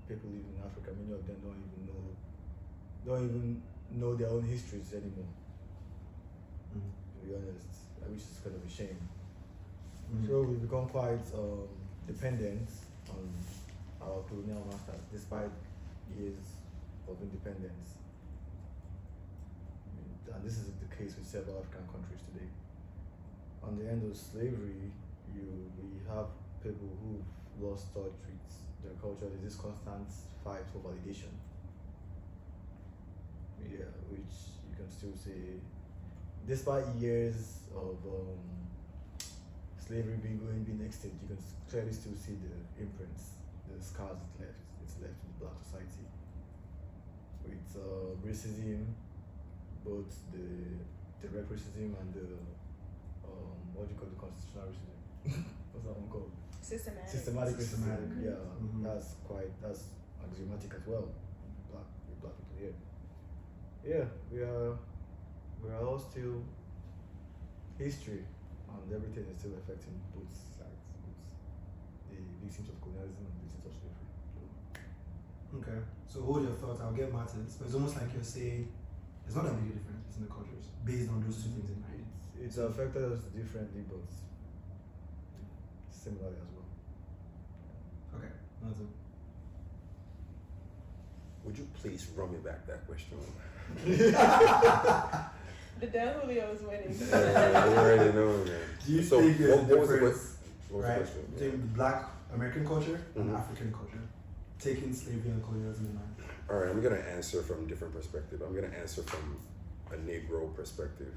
people live in Africa. Many of them don't even know their own histories anymore. To be honest, which is kind of a shame. So we've become quite dependent on our colonial masters, despite years of independence. And this is the case with several African countries today. On the end of slavery, we have people who've lost touch with their culture. There's this constant fight for validation. Yeah, which you can still say, despite years of slavery being extinct, you can clearly still see the imprints, the scars it's left with Black society. With racism, both the direct racism and the what do you call the constitutional racism? What's that one called? Systematic racism. Yeah, that's axiomatic as well. With Black people here. Yeah, we are all still history, and everything is still affecting both sides, both the victims of colonialism and victims of slavery. Okay, so hold your thoughts. I'll get Martin's, but it's almost like you're saying there's not that big a difference in the cultures based on those two things in mind. It's affected us differently, but similarly as well. Okay, Martin. Would Could you please run me back that question? The Del Julio is winning. You already know, man. Do you So, think there's a what was the difference, what was the right, question? between the Black American culture and Mhm. African culture, taking slavery and colonialism in mind? All right, I'm gonna answer from different perspective. I'm gonna answer from a Negro perspective.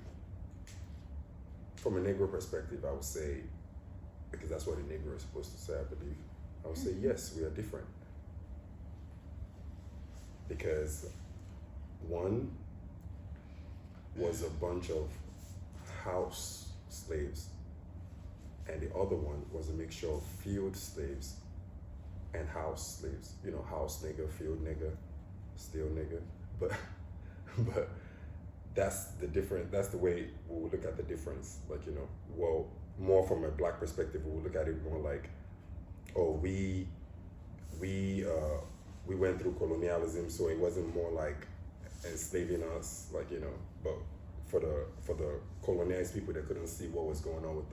From a Negro perspective, I would say, because that's what a Negro is supposed to say, I believe. I would say yes, we are different. Because one was a bunch of house slaves, and the other one was a mixture of field slaves and house slaves. You know, house nigga, field nigga, still nigga. But but that's the difference. That's the way we will look at the difference. Like, you know, well, more from a Black perspective, we will look at it more like, oh, we went through colonialism, so it wasn't more like enslaving us, like, you know. But for the colonized people, they couldn't see what was going on with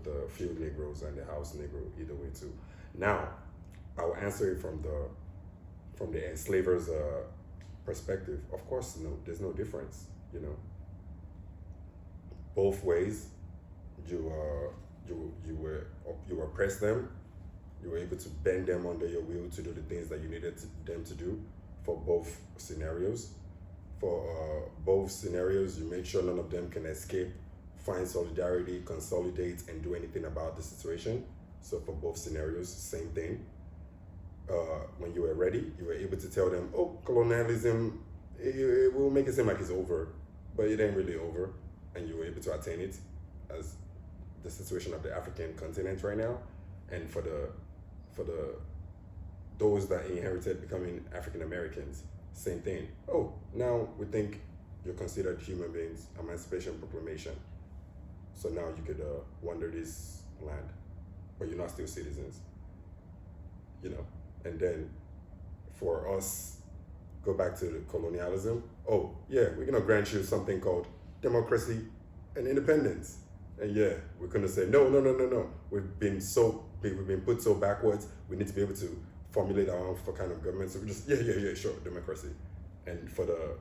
the field Negroes and the house Negro, either way too. Now, I will answer it from the enslavers' perspective. Of course, no, there's no difference. You know, both ways, you oppress them. You were able to bend them under your will to do the things that you needed them to do for both scenarios. For both scenarios, you make sure none of them can escape, find solidarity, consolidate, and do anything about the situation. So for both scenarios, same thing. When you were ready, you were able to tell them, oh, colonialism, it will make it seem like it's over, but it ain't really over. And you were able to attain it as the situation of the African continent right now. And for those that inherited becoming African Americans, same thing. Oh, now we think you're considered human beings, Emancipation Proclamation. So now you could wander this land, but you're not still citizens. You know, and then for us, go back to the colonialism. Oh, yeah, we're gonna grant you something called democracy and independence. And yeah, we're gonna say, no. We've been put so backwards, we need to be able to formulate our own kind of government. So we just, yeah, sure, democracy. And for the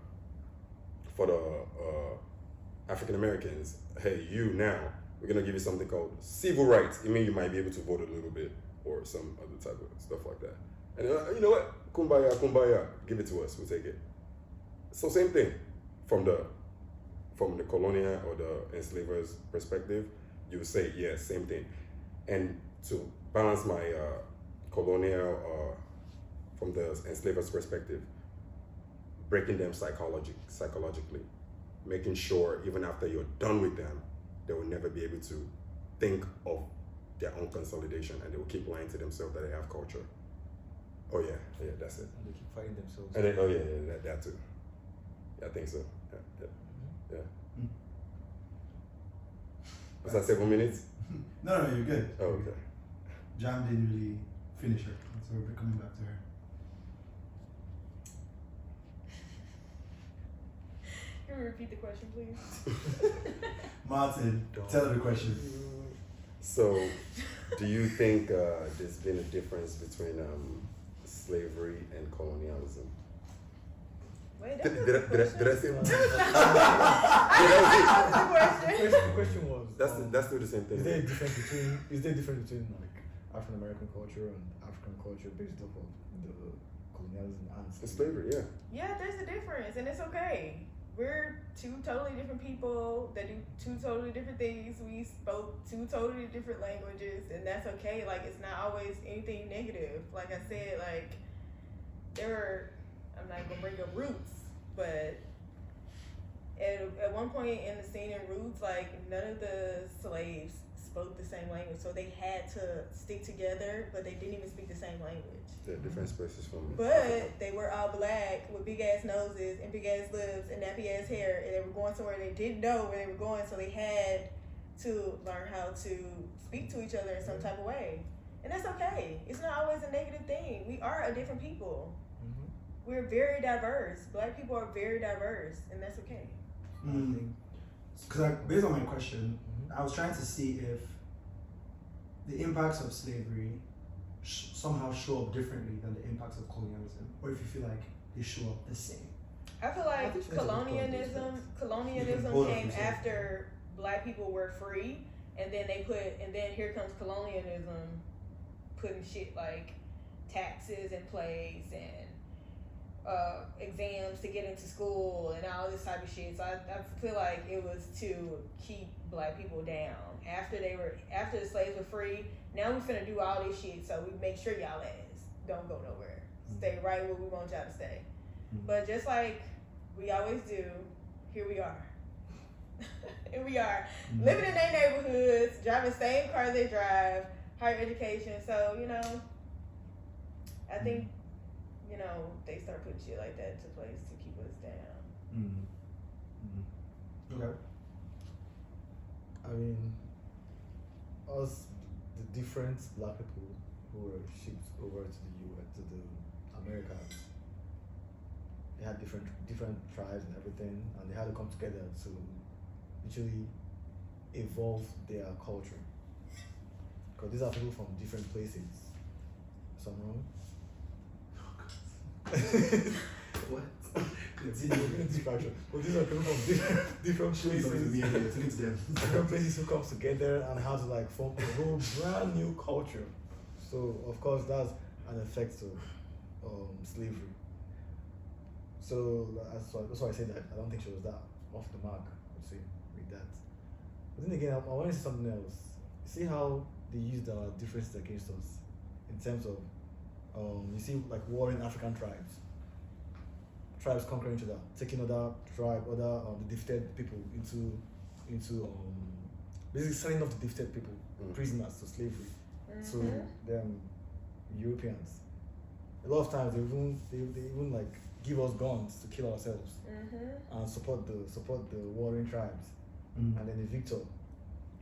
African Americans, hey, you now, we're gonna give you something called civil rights. It means you might be able to vote a little bit or some other type of stuff like that. And you know what? Kumbaya, give it to us, we'll take it. So same thing, from the colonial or the enslavers' perspective, you would say, yeah, same thing. And to balance my colonial from the enslavers' perspective, breaking them psychologically, making sure even after you're done with them, they will never be able to think of their own consolidation, and they will keep lying to themselves that they have culture. Oh yeah, that's it. And they keep fighting themselves. And then, that too. Yeah, I think so. Yeah. Mm. Was that 7 minutes? No, you're good. Oh, okay. Jam didn't really finish her, so we're coming back to her. Can we repeat the question, please? Martin, tell her the question. So, do you think there's been a difference between slavery and colonialism? Wait, that's Did I say? The question was. That's still the same thing. Is there a difference between like African American culture and African culture based off of the colonialism and Slavery, yeah. Yeah, there's a difference, and it's okay. We're two totally different people that do two totally different things. We spoke two totally different languages, and that's okay. Like, it's not always anything negative. Like I said, like, I'm not gonna bring up Roots, but at one point in the scene in Roots, like, none of the slaves spoke the same language, so they had to stick together, but they didn't even speak the same language. They're different spaces from me. But they were all black with big ass noses and big ass lips and nappy ass hair, and they were going somewhere they didn't know where they were going, so they had to learn how to speak to each other in some type of way. And that's okay. It's not always a negative thing. We are a different people. Mm-hmm. We're very diverse. Black people are very diverse, and that's okay. Because based on my question, I was trying to see if the impacts of slavery somehow show up differently than the impacts of colonialism, or if you feel like they show up the same. I feel I like think that's a good point, colonialism hold on came for a second. after black people were free, and then here comes colonialism putting shit like taxes in place and exams to get into school and all this type of shit. So I feel like it was to keep black people down. After the slaves were free, now we finna do all this shit, so we make sure y'all ass don't go nowhere. Stay right where we want y'all to stay. But just like we always do, here we are. Here we are, living in their neighborhoods, driving the same cars they drive, higher education. So, I think, they start putting shit like that into place to keep us down. Okay. I mean, us, the different black people who were shipped over to the US, to the Americas, they had different tribes and everything, and they had to come together to literally evolve their culture. Because these are people from different places. So I'm wrong? What? Continue. Distraction. But these are people from different places. Different places who come together and how to like form a whole brand new culture. So of course that's an effect of slavery. So that's why I said that I don't think she was that off the mark, I would say, with that. But then again, I want to say something else. See how they used our differences against us in terms of you see like warring African tribes conquering each other, taking other tribe, the defeated people into basically selling off the defeated people, prisoners to slavery, to them Europeans. A lot of times they even like give us guns to kill ourselves and support the warring tribes, and then the victor.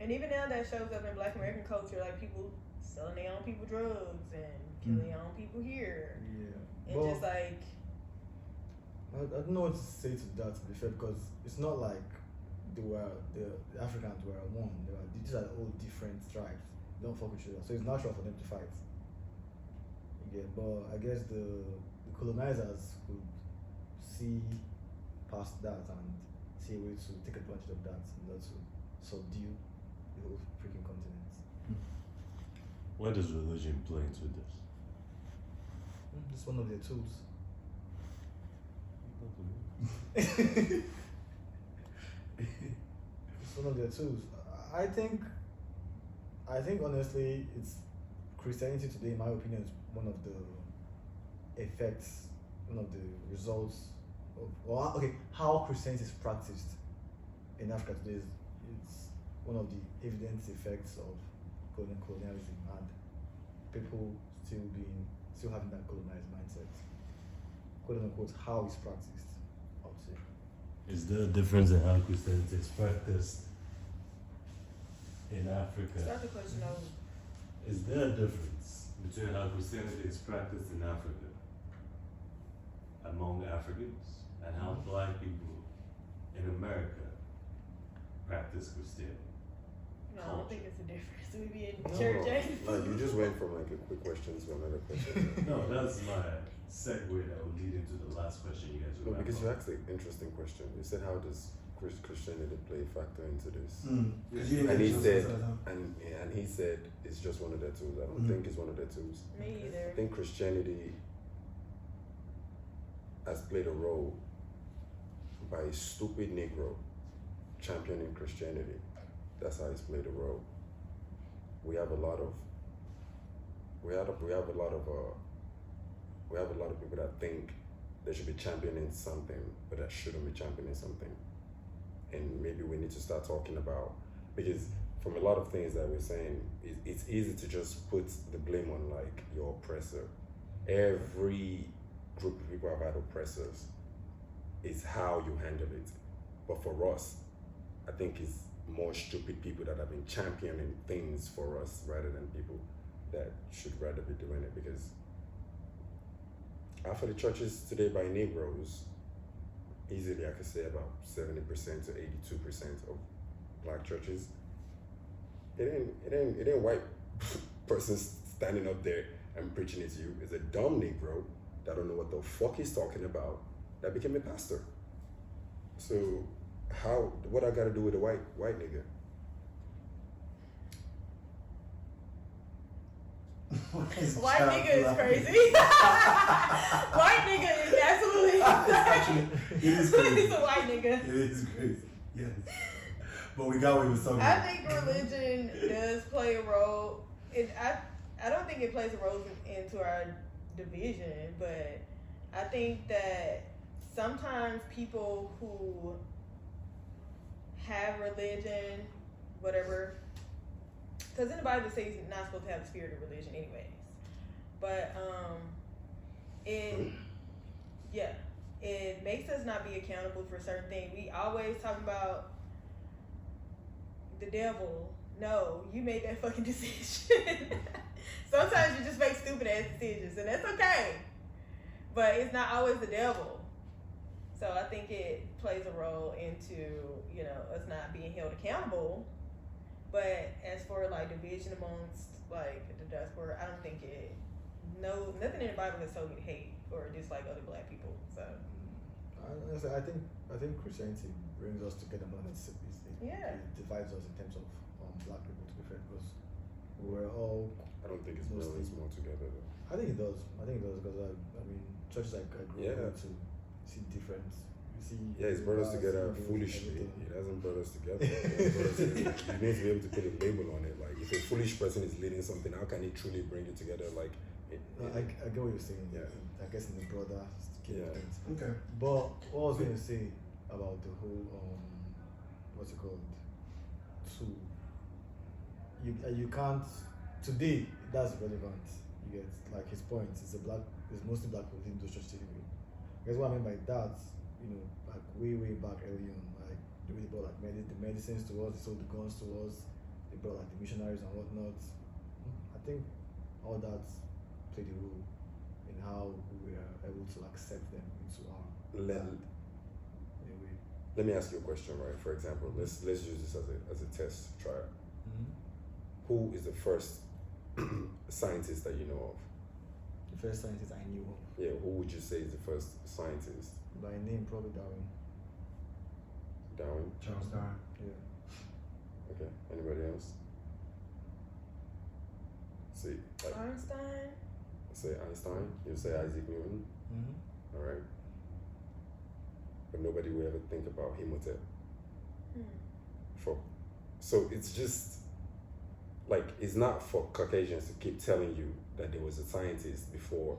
And even now that shows up in Black American culture, like people selling their own people drugs and killing their own people here. Yeah. And Well, just like I don't know what to say to that, to be fair, because it's not like the Africans were one. These are all different tribes. They don't fuck with each other, so it's natural for them to fight. Yeah, but I guess the colonizers could see past that and see a way to take advantage of that in order to subdue the whole freaking continent. Where does religion play into this? It's one of their tools. It's one of their tools. I think honestly, it's Christianity today, in my opinion, is one of the effects, one of the results of, how Christianity is practiced in Africa today is it's one of the evident effects of colonialism and people still having that colonized mindset. Quote unquote, how it's practiced, I would say. Is there a difference in how Christianity is practiced in Africa? start the question over. Is there a difference between how Christianity is practiced in Africa among Africans and how black people in America practice Christianity? No, I don't think it's a difference. We be in No, church. no, you just went from like a quick question to another question. No, that's my segue that will lead into the last question you guys No, will because you asked an interesting question. You said, how does Christianity play a factor into this? And he said it's just one of their tools. I don't think it's one of their tools. Me either. I think Christianity has played a role by a stupid Negro championing Christianity. That's how it's played a role. We have a lot of people that think they should be championing something, but that shouldn't be championing something. And maybe we need to start talking about, because from a lot of things that we're saying, it's easy to just put the blame on like your oppressor. Every group of people have had oppressors. It's how you handle it. But for us, I think it's more stupid people that have been championing things for us rather than people that should rather be doing it, because after the churches today by Negroes, easily I could say about 70% to 82% of black churches, it ain't white persons standing up there and preaching it to you is a dumb Negro that don't know what the fuck he's talking about that became a pastor. So what I gotta do with a white nigga? White nigga is crazy. White nigga is absolutely It is crazy. He's a white nigga. It is crazy. Yes. But we got what we was talking I about. think religion does play a role. I don't think it plays a role into our division, but I think that sometimes people who have religion, whatever, because in the Bible it says you're not supposed to have the spirit of religion anyways. But it makes us not be accountable for certain things. We always talk about the devil. No, you made that fucking decision. Sometimes you just make stupid ass decisions, and that's okay. But it's not always the devil. So I think it plays a role into, us not being held accountable. But as for like division amongst like the diaspora, I don't think nothing in the Bible has told me to hate or dislike other black people. So I think Christianity brings us together more than it divides us in terms of black people, to be fair, because we're all. I don't think it's bringing us more together though. I think it does because I mean churches I grew up to see different. It's brought us together foolishly. It hasn't brought us together. You need to be able to put a label on it. Like, if a foolish person is leading something, how can it truly bring you together? Like, I get what you're saying. Yeah, I guess in the broader scheme of things. Okay. But what I was going to say about the whole what's it called? You can't today. That's relevant. You get like his point. It's mostly black people in those churches anyway. Guess what I mean by that? Like way back early on, like they really brought like the medicines to us, they sold the guns to us, they brought like the missionaries and whatnot. I think all that played a role in how we are able to accept them into our land. Anyway. Let me ask you a question, right? For example, let's use this as a test trial. Mm-hmm. Who is the first scientist that you know of? The first scientist I knew of. Yeah, who would you say is the first scientist? By name, probably Darwin. Darwin? Charles Darwin. Yeah. Okay. Anybody else? See, like Einstein. Say Einstein. You say Isaac Newton. Mm-hmm. All right. But nobody will ever think about Imhotep. So it's just like, it's not for Caucasians to keep telling you that there was a scientist before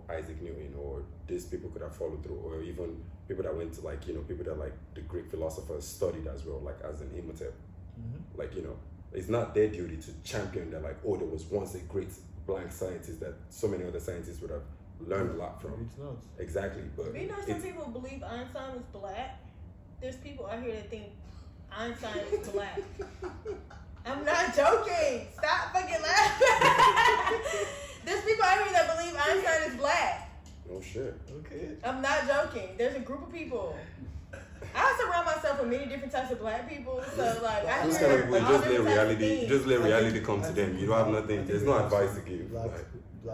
Isaac Newton, or these people could have followed through, or even people that went to people that like the Greek philosophers studied as well, like as in Imhotep. Mm-hmm. It's not their duty to champion that there was once a great blank scientist that so many other scientists would have learned a lot from. It's not. Exactly, but Some people believe Einstein was black. There's people out here that think Einstein is black. I'm not joking. Stop fucking laughing. There's people out here that believe Einstein is black. No shit. Okay. I'm not joking. There's a group of people. I surround myself with many different types of black people, so like I Just hear kind of all different types of things. just let reality come to them. You don't have nothing. There's no advice to give. Black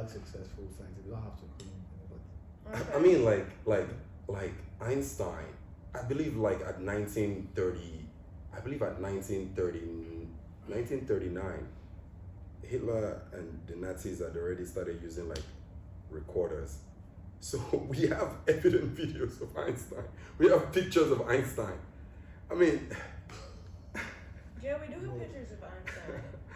successful scientists. You don't have to claim anybody. Okay. I mean, like Einstein. I believe at 1939, Hitler and the Nazis had already started using recorders. So we have evident videos of Einstein. We have pictures of Einstein. I mean, Yeah, we do have pictures of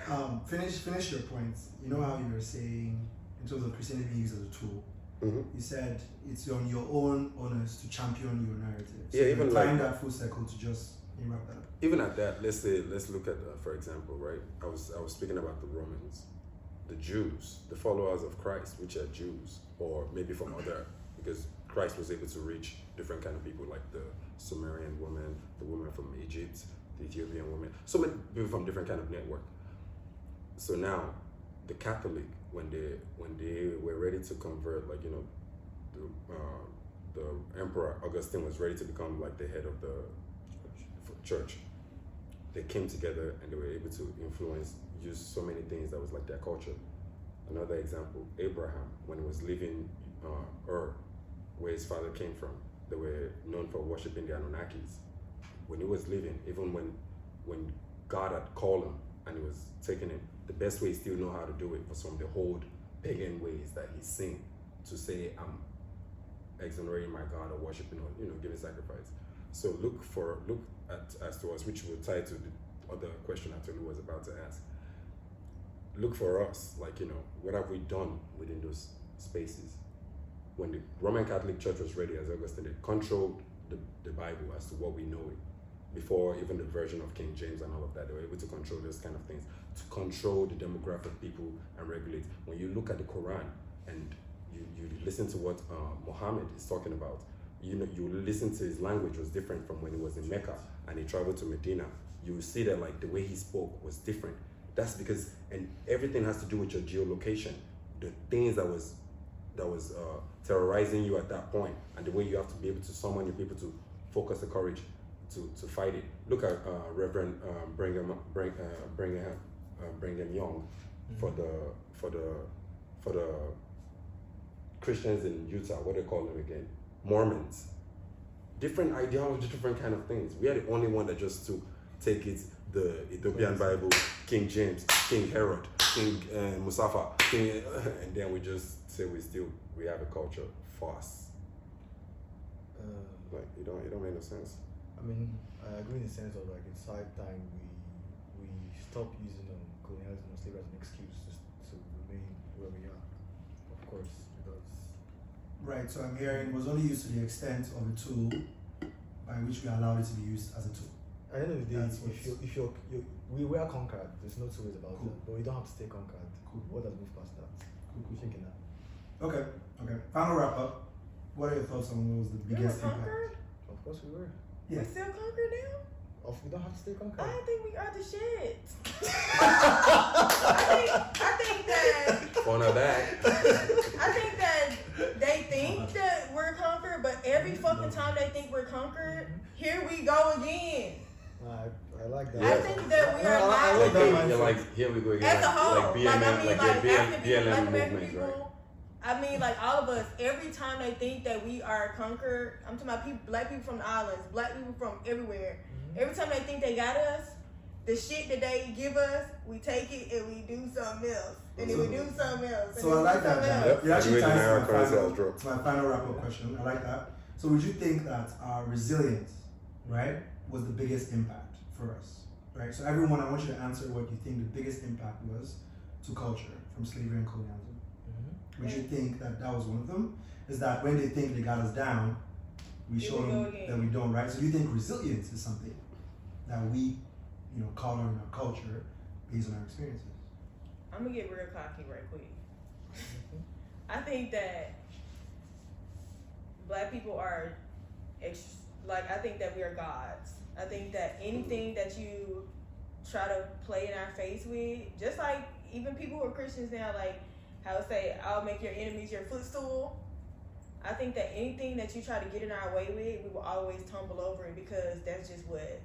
Einstein. Finish your points. You know how you were saying in terms of Christianity being used as a tool. mm-hmm. You said it's on your own onus to champion your narrative. So Yeah, even tying that full circle to just wrap that up. Even at that, let's look at for example, right? I was speaking about the Romans, the Jews, the followers of Christ, which are Jews, or maybe from other, because Christ was able to reach different kind of people, like the Sumerian woman, the woman from Egypt, the Ethiopian woman, so many people from different kind of network. So now, the Catholic, when they were ready to convert, the Emperor Augustine was ready to become the head of the church. They came together and they were able to use so many things that was their culture. Another example, Abraham, when he was leaving Ur, where his father came from, they were known for worshiping the Anunnakis. When he was leaving, even when God had called him and he was taking him, the best way he still know how to do it was from the old pagan ways that he sing to say, I'm exonerating my God or worshiping or giving sacrifice. So look at as to us, which will tie to the other question Atolu was about to ask. Look for us, like what have we done within those spaces? When the Roman Catholic Church was ready, as Augustine, they controlled the Bible as to what we know it. Before even the version of King James and all of that, they were able to control those kind of things, to control the demographic of people and regulate. When you look at the Quran and you listen to what Muhammad is talking about, you listen to his language was different from when he was in Mecca and he traveled to Medina. You see that like the way he spoke was different. That's because, and everything has to do with your geolocation, the things that was terrorizing you at that point, and the way you have to be able to summon your people to focus the courage to fight it. Look at Reverend Brigham Young for the Christians in Utah. What do they call them again? Mormons. Different ideology, different kind of things. We are the only one that just to take it, the Ethiopian Bible, King James, King Herod, King Mustafa, and then we just say we have a culture fast. Like it don't make no sense. I mean, I agree in the sense of like it's high time we stop using colonialism or slavery as an excuse to remain where we are. Of course, because Right, so I'm hearing it was only used to the extent of a tool by which we allowed it to be used as a tool. at the end of the day, That's we were conquered. There's no two ways about Cool. it. But we don't have to stay conquered. Cool. What has moved past that? Cool. Thinking that. Okay. Final wrap up. What are your thoughts on what was the We were biggest conquered? impact? Of course we were. We Yes. still conquered now? We don't have to stay conquered. I think we are the shit. I think that Phone her back. I think that they think that we're conquered, but every fucking time they think we're conquered, here we go again. I like that. I think that we are I not like that Like, mindset. you're like, here we go again. as a whole. Like BLM, like the African people, BLM Black American movement, people. right? I mean, like all of us, every time they think that we are conquered, I'm talking about people, black people from the islands, black people from everywhere. Every time they think they got us, the shit that they give us, we take it and we do something else, and then we do something else. And So I then we like do that. something Jack. else. It actually Like the way ties the Naira currency has to my final wrap up question. I like that. So would you think that our resilience, right, was the biggest impact for us? Right? So everyone, I want you to answer what you think the biggest impact was to culture from slavery and colonialism. Would you think that was one of them? Is that when they think they got us down, we Here show we go them again. that we don't, right? So you think resilience is something that we, call on in our culture based on our experiences? I'm gonna get real cocky right quick. I think that black people are, I think that we are gods. I think that anything that you try to play in our face with, just like even people who are Christians now, like how say, I'll make your enemies your footstool. I think that anything that you try to get in our way with, we will always tumble over it because that's just what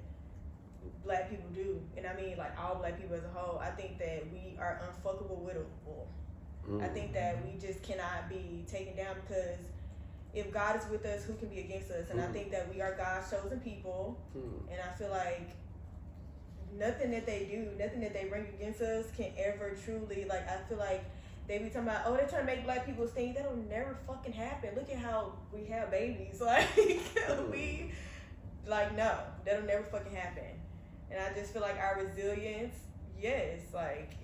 black people do. And I mean, like all black people as a whole, I think that we are unfuckable wittable. I think that we just cannot be taken down because if God is with us, who can be against us? And I think that we are God's chosen people. And I feel like nothing that they do, nothing that they bring against us can ever truly, I feel like they be talking about, they're trying to make black people stink. That'll never fucking happen. Look at how we have babies. No, that'll never fucking happen. And I just feel like our resilience, yes,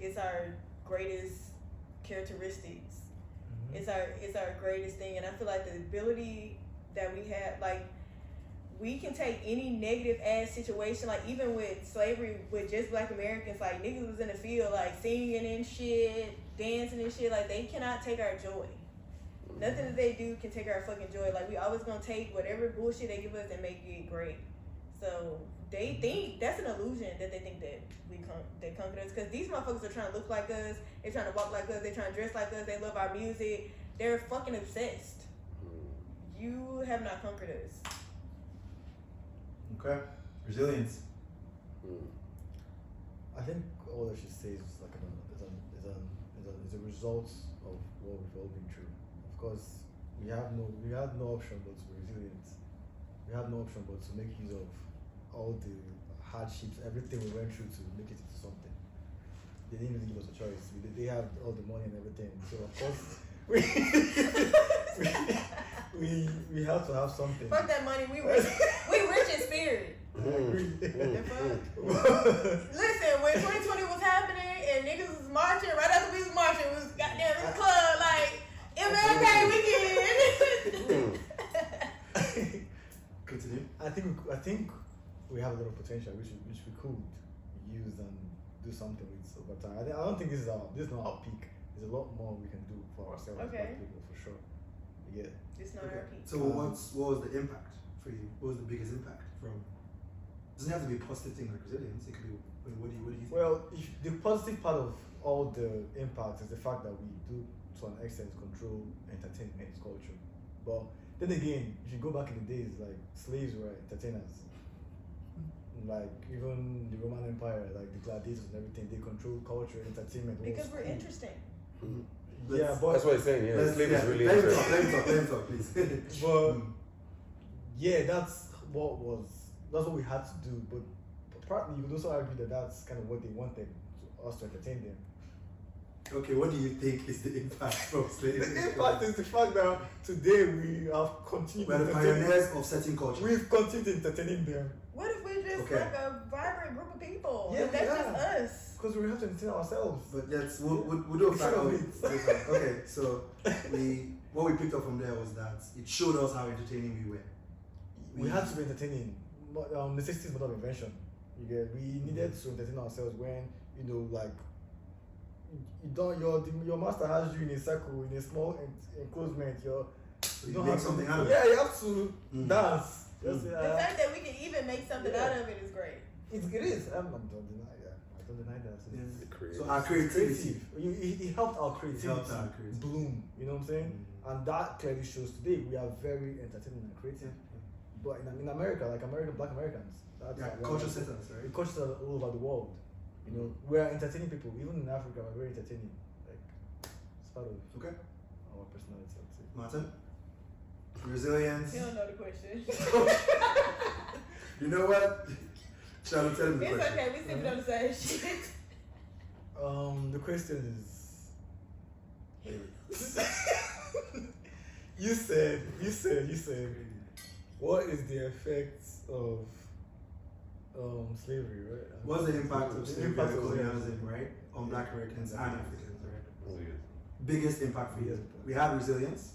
it's our greatest characteristics. It's our greatest thing. And I feel like the ability that we have, we can take any negative ass situation, even with slavery, with just black Americans, niggas was in the field, singing and shit, dancing and shit, they cannot take our joy. Nothing that they do can take our fucking joy. We always gonna take whatever bullshit they give us and make it great. So they think that's an illusion that they think that they conquered us, because these motherfuckers are trying to look like us, they're trying to walk like us, they're trying to dress like us, they love our music, they're fucking obsessed. You have not conquered us. Okay. Resilience. I think all I should say is is is a result of what we've all been through. Of course, we had no option but to be resilient. We had no option but to make use of all the hardships, everything we went through to make it into something. They didn't really give us a choice. They had all the money and everything. So of course we have to have something. Fuck that money. We rich in spirit. The fuck? Listen, when 2020 was happening and niggas was marching, right after we was marching, we was goddamn in the club like MLK weekend. Continue. I think we have a lot of potential which we could use and do something with over time. I don't think this is not our peak. There's a lot more we can do for ourselves as black people for sure. Yeah. It's not our peak. So what was the impact for you? What was the biggest impact from? It doesn't have to be a positive thing like resilience. It could be. What do you think? Well, the positive part of all the impact is the fact that we do, to an extent, control entertainment culture. But then again, if you go back in the days, like slaves were entertainers. Like even the Roman Empire, like the gladiators and everything, they control culture, entertainment. Because we're interesting. Yeah, but that's what he's saying. Yeah, slavery is really let interesting. him talk, please. but yeah, that's what we had to do. But partly, you could also argue that that's kind of what they wanted us to entertain them. Okay, what do you think is the impact from slavery? The impact is the fact that today we have continued. We're the pioneers of setting culture. We've continued entertaining them. What if we just like a vibrant group of people? Yeah, If that's just us. Because we have to entertain ourselves. But we'll do a fact Sure. of it. Okay, so what we picked up from there was that it showed us how entertaining we were. We had to be entertaining. But necessity is not of invention. We needed to entertain ourselves when like your master has you in a circle in a small enclosement. So you you don't make have something to, out of it. Yeah, you have to dance. Just, The fact that we can even make something out of it is great. it is. I don't deny that. I don't deny that. So Yes. Creative. So our creativity. It helped our creativity, bloom. You know what I'm saying? And that clearly shows today we are very entertaining and creative. But in America, like Black Americans, that's Culture setters, right? the cultures are all over the world. You know, we are entertaining people. Even in Africa, we're very entertaining. Like it's part of our personality, I would say. Martin? Resilience. You don't know the question. You know what? Shall I tell him the It's question? okay, we sipping on the same shit. The question is. You said. What is the effect of slavery, right? What's the impact of slavery impact and of colonialism, right? On Black Americans and Africans, right? Biggest. Biggest impact for you. We have resilience.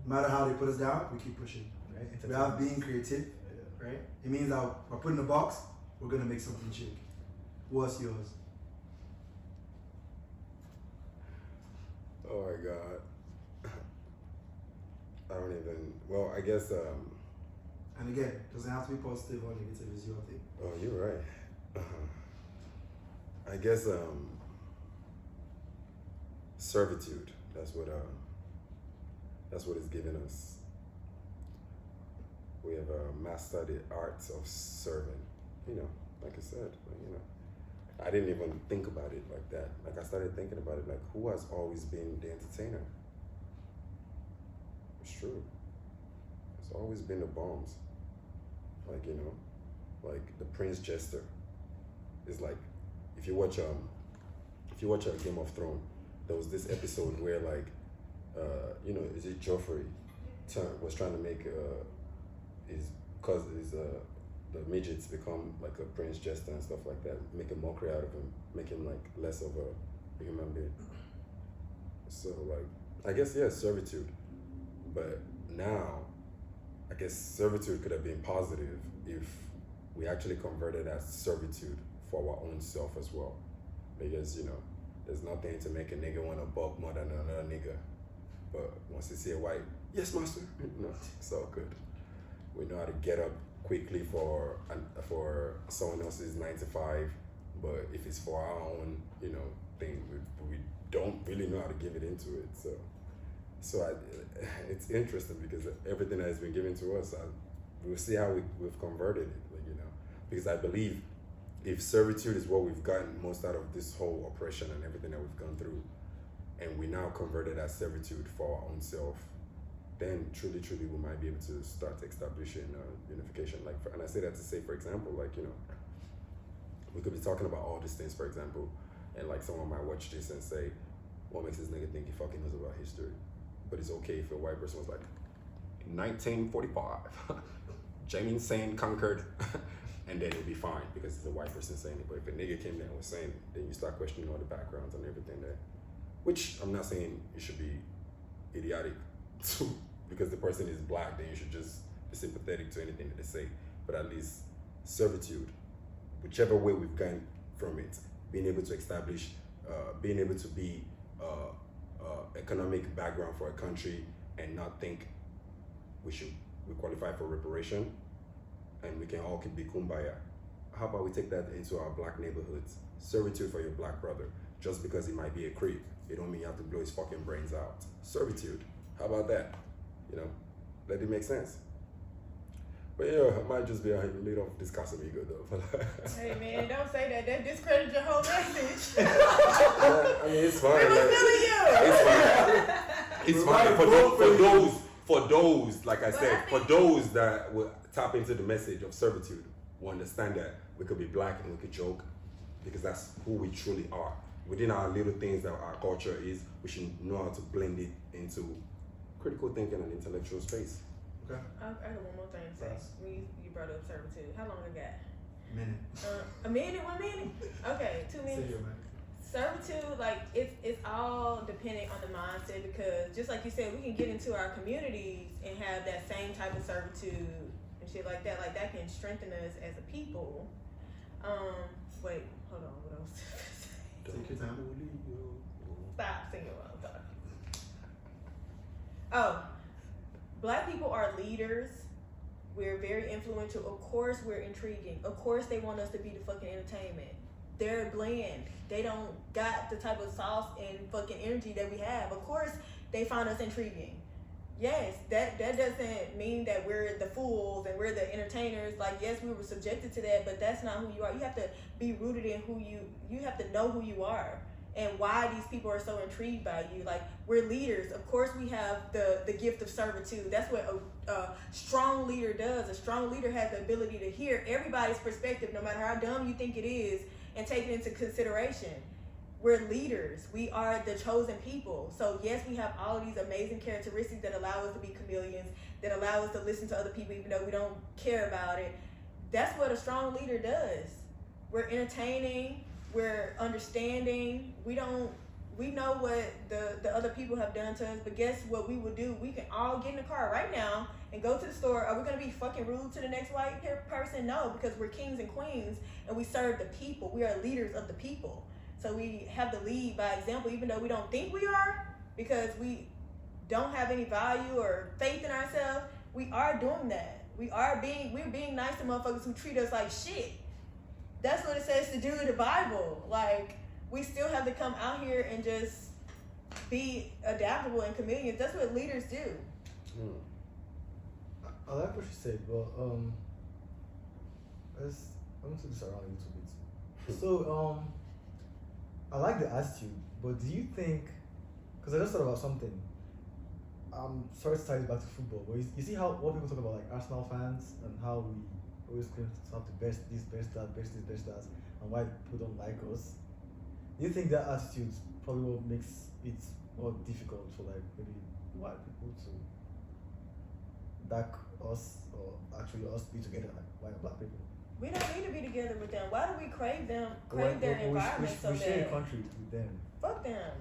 No matter how they put us down, we keep pushing. Right? We have being creative, right? It means that we're put in a box, we're gonna make something shake. What's yours? Oh my God. I don't even. Well, I guess. And again, doesn't have to be positive or negative, it's your thing. Oh, you're right. I guess servitude. That's what it's given us. We have mastered the arts of serving. You know, like I said, I didn't even think about it like that. Like I started thinking about it like, who has always been the entertainer? It's true. It's always been the bombs. Like, like the Prince Jester. It's like if you watch a Game of Thrones, there was this episode where like is it Joffrey was trying to make the midgets become like a Prince Jester and stuff like that, make a mockery out of him, make him like less of a human being. So like I guess servitude. But now I guess servitude could have been positive if we actually converted that servitude for our own self as well. Because, there's nothing to make a nigga want to buck more than another nigga. But once you see a white, yes, master, it's all good. We know how to get up quickly for someone else's 9 to 5, but if it's for our own, thing, we don't really know how to give it into it. So it's interesting because everything that has been given to us, we'll see how we've converted it, because I believe if servitude is what we've gotten most out of this whole oppression and everything that we've gone through, and we now converted as servitude for our own self, then truly we might be able to start establishing unification. Like, and I say that to say, for example, like, you know, we could be talking about all these things, for example, and like someone might watch this and say, what makes this nigga think he fucking knows about history? But it's okay if a white person was like, in 1945, James Insane conquered, and then it'll be fine because it's a white person saying it. But if a nigga came there and was saying it, then you start questioning all the backgrounds and everything there. Which I'm not saying you should be idiotic too, because the person is black, then you should just be sympathetic to anything that they say. But at least servitude, whichever way we've gone from it, being able to establish, being able to be economic background for a country and not think we qualify for reparation and we can all be kumbaya. How about we take that into our black neighborhoods? Servitude for your black brother. Just because he might be a creep, it don't mean you have to blow his fucking brains out. Servitude. How about that? You know, let it make sense. But yeah, I might just be a little off this Casamigo though. Hey man, don't say that. That discredits your whole message. I mean, it's fine. We were feeling you. It's fine for those, like I said, for those that will tap into the message of servitude, will understand that we could be black and we could joke because that's who we truly are. Within our little things that our culture is, we should know how to blend it into critical thinking and intellectual space. Okay. I got one more thing to say. Yes. You brought up servitude. How long I got? Minute. A minute? 1 minute? Okay, 2 minutes. Say your man. Servitude, like it's all dependent on the mindset because just like you said, we can get into our communities and have that same type of servitude and shit like that. Like that can strengthen us as a people. Wait, hold on. What else? Take your time. Stop singing while I'm talking. Oh, black people are leaders. We're very influential. Of course, we're intriguing. Of course, they want us to be the fucking entertainment. They're bland. They don't got the type of sauce and fucking energy that we have. Of course, they find us intriguing. Yes, that doesn't mean that we're the fools and we're the entertainers. Like, yes, we were subjected to that, but that's not who you are. You have to be rooted in who you have to know who you are and why these people are so intrigued by you. Like, we're leaders. Of course, we have the gift of servitude. That's what a strong leader does. A strong leader has the ability to hear everybody's perspective, no matter how dumb you think it is, and take it into consideration. We're leaders. We are the chosen people. So yes, we have all of these amazing characteristics that allow us to be chameleons, that allow us to listen to other people even though we don't care about it. That's what a strong leader does. We're entertaining, we're understanding. We know what the other people have done to us, but guess what we will do? We can all get in the car right now and go to the store. Are we going to be fucking rude to the next white person? No, because we're kings and queens and we serve the people. We are leaders of the people. So we have to lead by example, even though we don't think we are, because we don't have any value or faith in ourselves. We are doing that. We're being nice to motherfuckers who treat us like shit. That's what it says to do in the Bible. Like, we still have to come out here and just be adaptable and chameleons. That's what leaders do. I like what you said, but I'm going to do this around a little bit. So I like the attitude, but do you think? Because I just thought about something. I'm sorry to tie it back to football, but you see how what people talk about, like Arsenal fans, and how we always claim to have the best this, best that, best this, best that, and why people don't like us. Do you think that attitude is probably what makes it more difficult for like maybe white people to back us, or actually us be together like white and black people? We don't need to be together with them. Why do we crave their environment so bad? We share a country with them. Fuck them.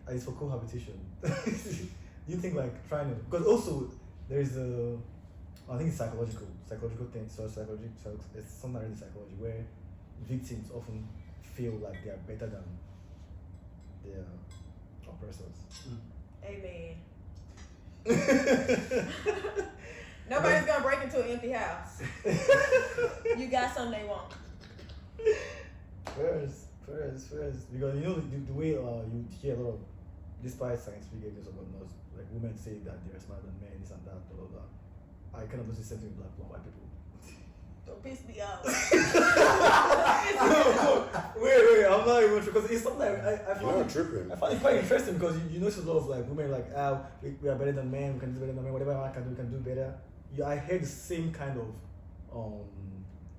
And it's for cohabitation. Do you think like trying to, because also there is I think it's psychological thing. So it's something around psychology where victims often feel like they are better than their oppressors. Amen. Nobody's gonna break into an empty house. You got something they want. First. Because you know the way you hear a lot of, despite scientific evidence about us, like women say that they're smarter than men, this and that, blah blah blah. I kind of do the same thing with black and white people. Don't piss me off. Wait, I'm not even sure because it's something I You're find not tripping. I find it quite interesting because you notice a lot of like women like we are better than men, we can do better than men, whatever man can do, we can do better. I hear the same kind of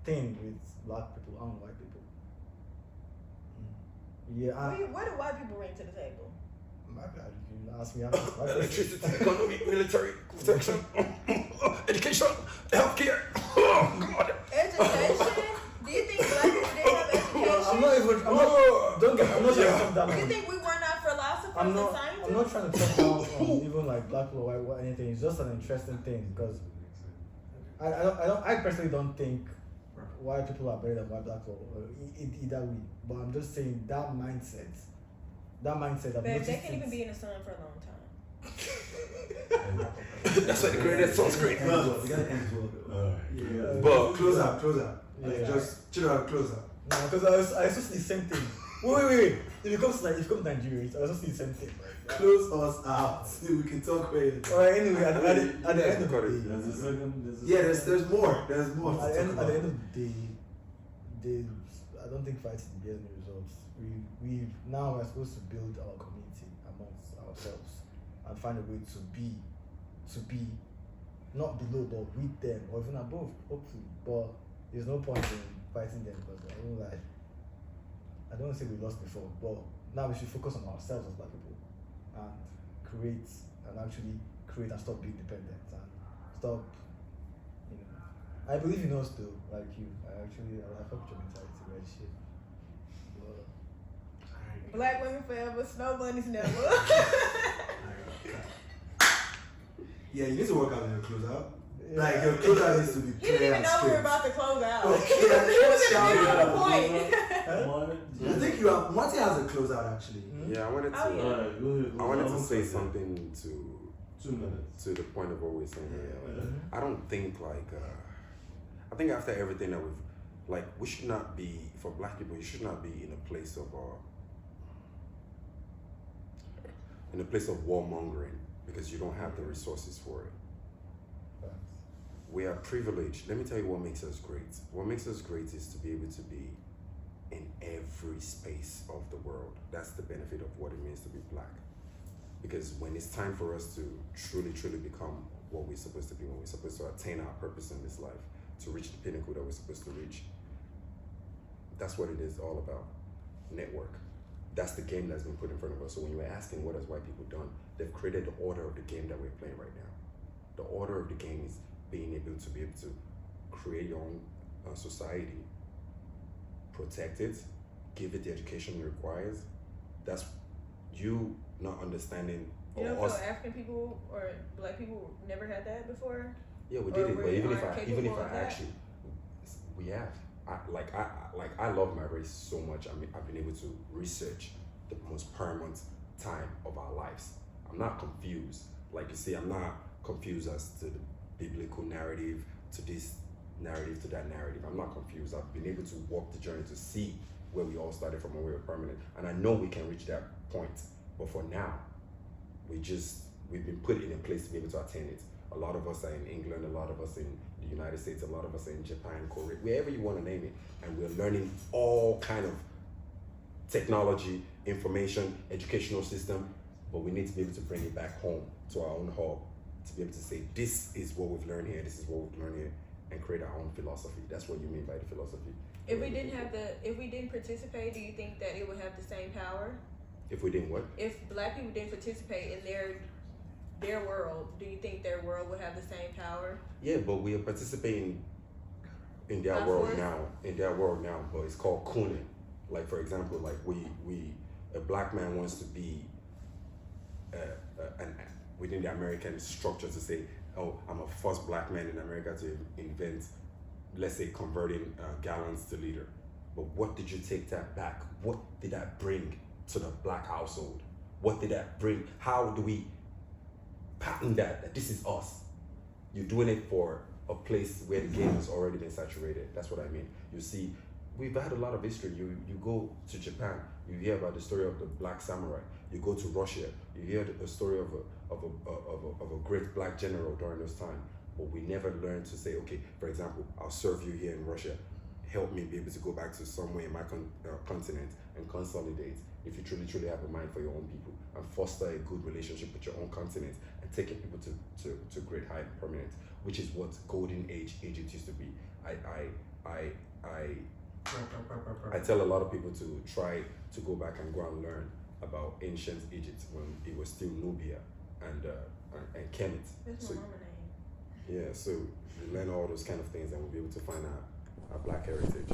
thing with black people and white people. Yeah, What do white people bring to the table? my God, you can ask me. Electricity, economy, military, protection, education, healthcare. Oh, God. Education? Do you think black people didn't have education? I'm not even. I'm not. Don't get. I'm not trying to talk down. Do you think we were not philosophers I'm and not. scientists? I'm not trying to talk down even like black people or white anything. It's just an interesting thing because I personally don't think white people are better than white black people either way. But I'm just saying that mindset. I've Babe, they noticed can't even it. be in the sun for a long time. That's why the greatest sunscreen. We gotta end it well. Yeah. But Close up. Yeah. Like, just chill out, close up. No, because I also see the same thing. Wait. If it comes to Nigeria, I also see the same thing. Close us out. See, we can talk later. Alright, anyway, at the end of the There's a second. Yeah, there's more. There's more. day, to at talk the end about. of the day, I don't think fighting bears any results. We now we're supposed to build our community amongst ourselves and find a way to be not below but with them or even above, hopefully. But there's no point in fighting them because I don't want to say we lost before, but now we should focus on ourselves as black people and actually create and stop being dependent and stop, I believe in us though, like you. I fuck with your mentality, right? Shit. But, Black women forever, snow bunnies never. Yeah, you need to work out on your closeout. Yeah. Like your closeout needs to be You didn't clear even and know we were straight. about to close out. Okay, He was in the middle of the point. I think you have. Monty has a closeout actually. yeah, I wanted to. Oh, yeah. Alright, go ahead. I wanted to say something to 2 minutes. the point of what we're saying here. Like, Yeah. I don't think I think after everything that we should not be, for black people, you should not be in a place of warmongering because you don't have the resources for it. We are privileged. Let me tell you what makes us great. What makes us great is to be able to be in every space of the world. That's the benefit of what it means to be black. Because when it's time for us to truly, truly become what we're supposed to be, when we're supposed to attain our purpose in this life, to reach the pinnacle that we're supposed to reach, that's what it is all about. Network. That's the game that's been put in front of us. So when you were asking what has white people done, they've created the order of the game that we're playing right now. The order of the game is being able to create your own society, protect it, give it the education it requires. That's you not understing. You don't or feel us. African people or black people never had that before? Yeah, we or did it. were But you even if aren't I capable of that? actually, we have. I love my race so much. I mean, I've been able to research the most paramount time of our lives. I'm not confused. Like you see, I'm not confused as to the biblical narrative, to this narrative, to that narrative. I'm not confused. I've been able to walk the journey to see where we all started from and where we're permanent. And I know we can reach that point. But for now, we've been put in a place to be able to attain it. A lot of us are in England, a lot of us in the United States, a lot of us are in Japan, Korea, wherever you want to name it. And we're learning all kind of technology, information, educational system, but we need to be able to bring it back home to our own hub, to be able to say, this is what we've learned here, this is what we've learned here, and create our own philosophy. That's what you mean by the philosophy. If we didn't participate, do you think that it would have the same power? If we didn't what? If black people didn't participate in their world, do you think their world would have the same power? Yeah, but we are participating in their Not world forced? now. In their world now, but it's called cooning. Like for example, like a black man wants to be within the American structure to say, oh, I'm a first black man in America to invent, let's say, converting gallons to liter. But what did you take that back? What did that bring to the black household? What did that bring? How do we patent that this is us? You're doing it for a place where the game has already been saturated. That's what I mean. You see, we've had a lot of history. You go to Japan, you hear about the story of the black samurai. You go to Russia, you hear the story of a great black general during this time. but we never learn to say, okay, for example, I'll serve you here in Russia. Help me be able to go back to somewhere in my continent and consolidate if you truly have a mind for your own people and foster a good relationship with your own continent and taking people to great high prominence, which is what golden age Egypt used to be. I tell a lot of people to try to go back and go and learn about ancient Egypt when it was still Nubia and Kemet. That's So, my mama name. yeah, so you learn all those kind of things and we'll be able to find our black heritage.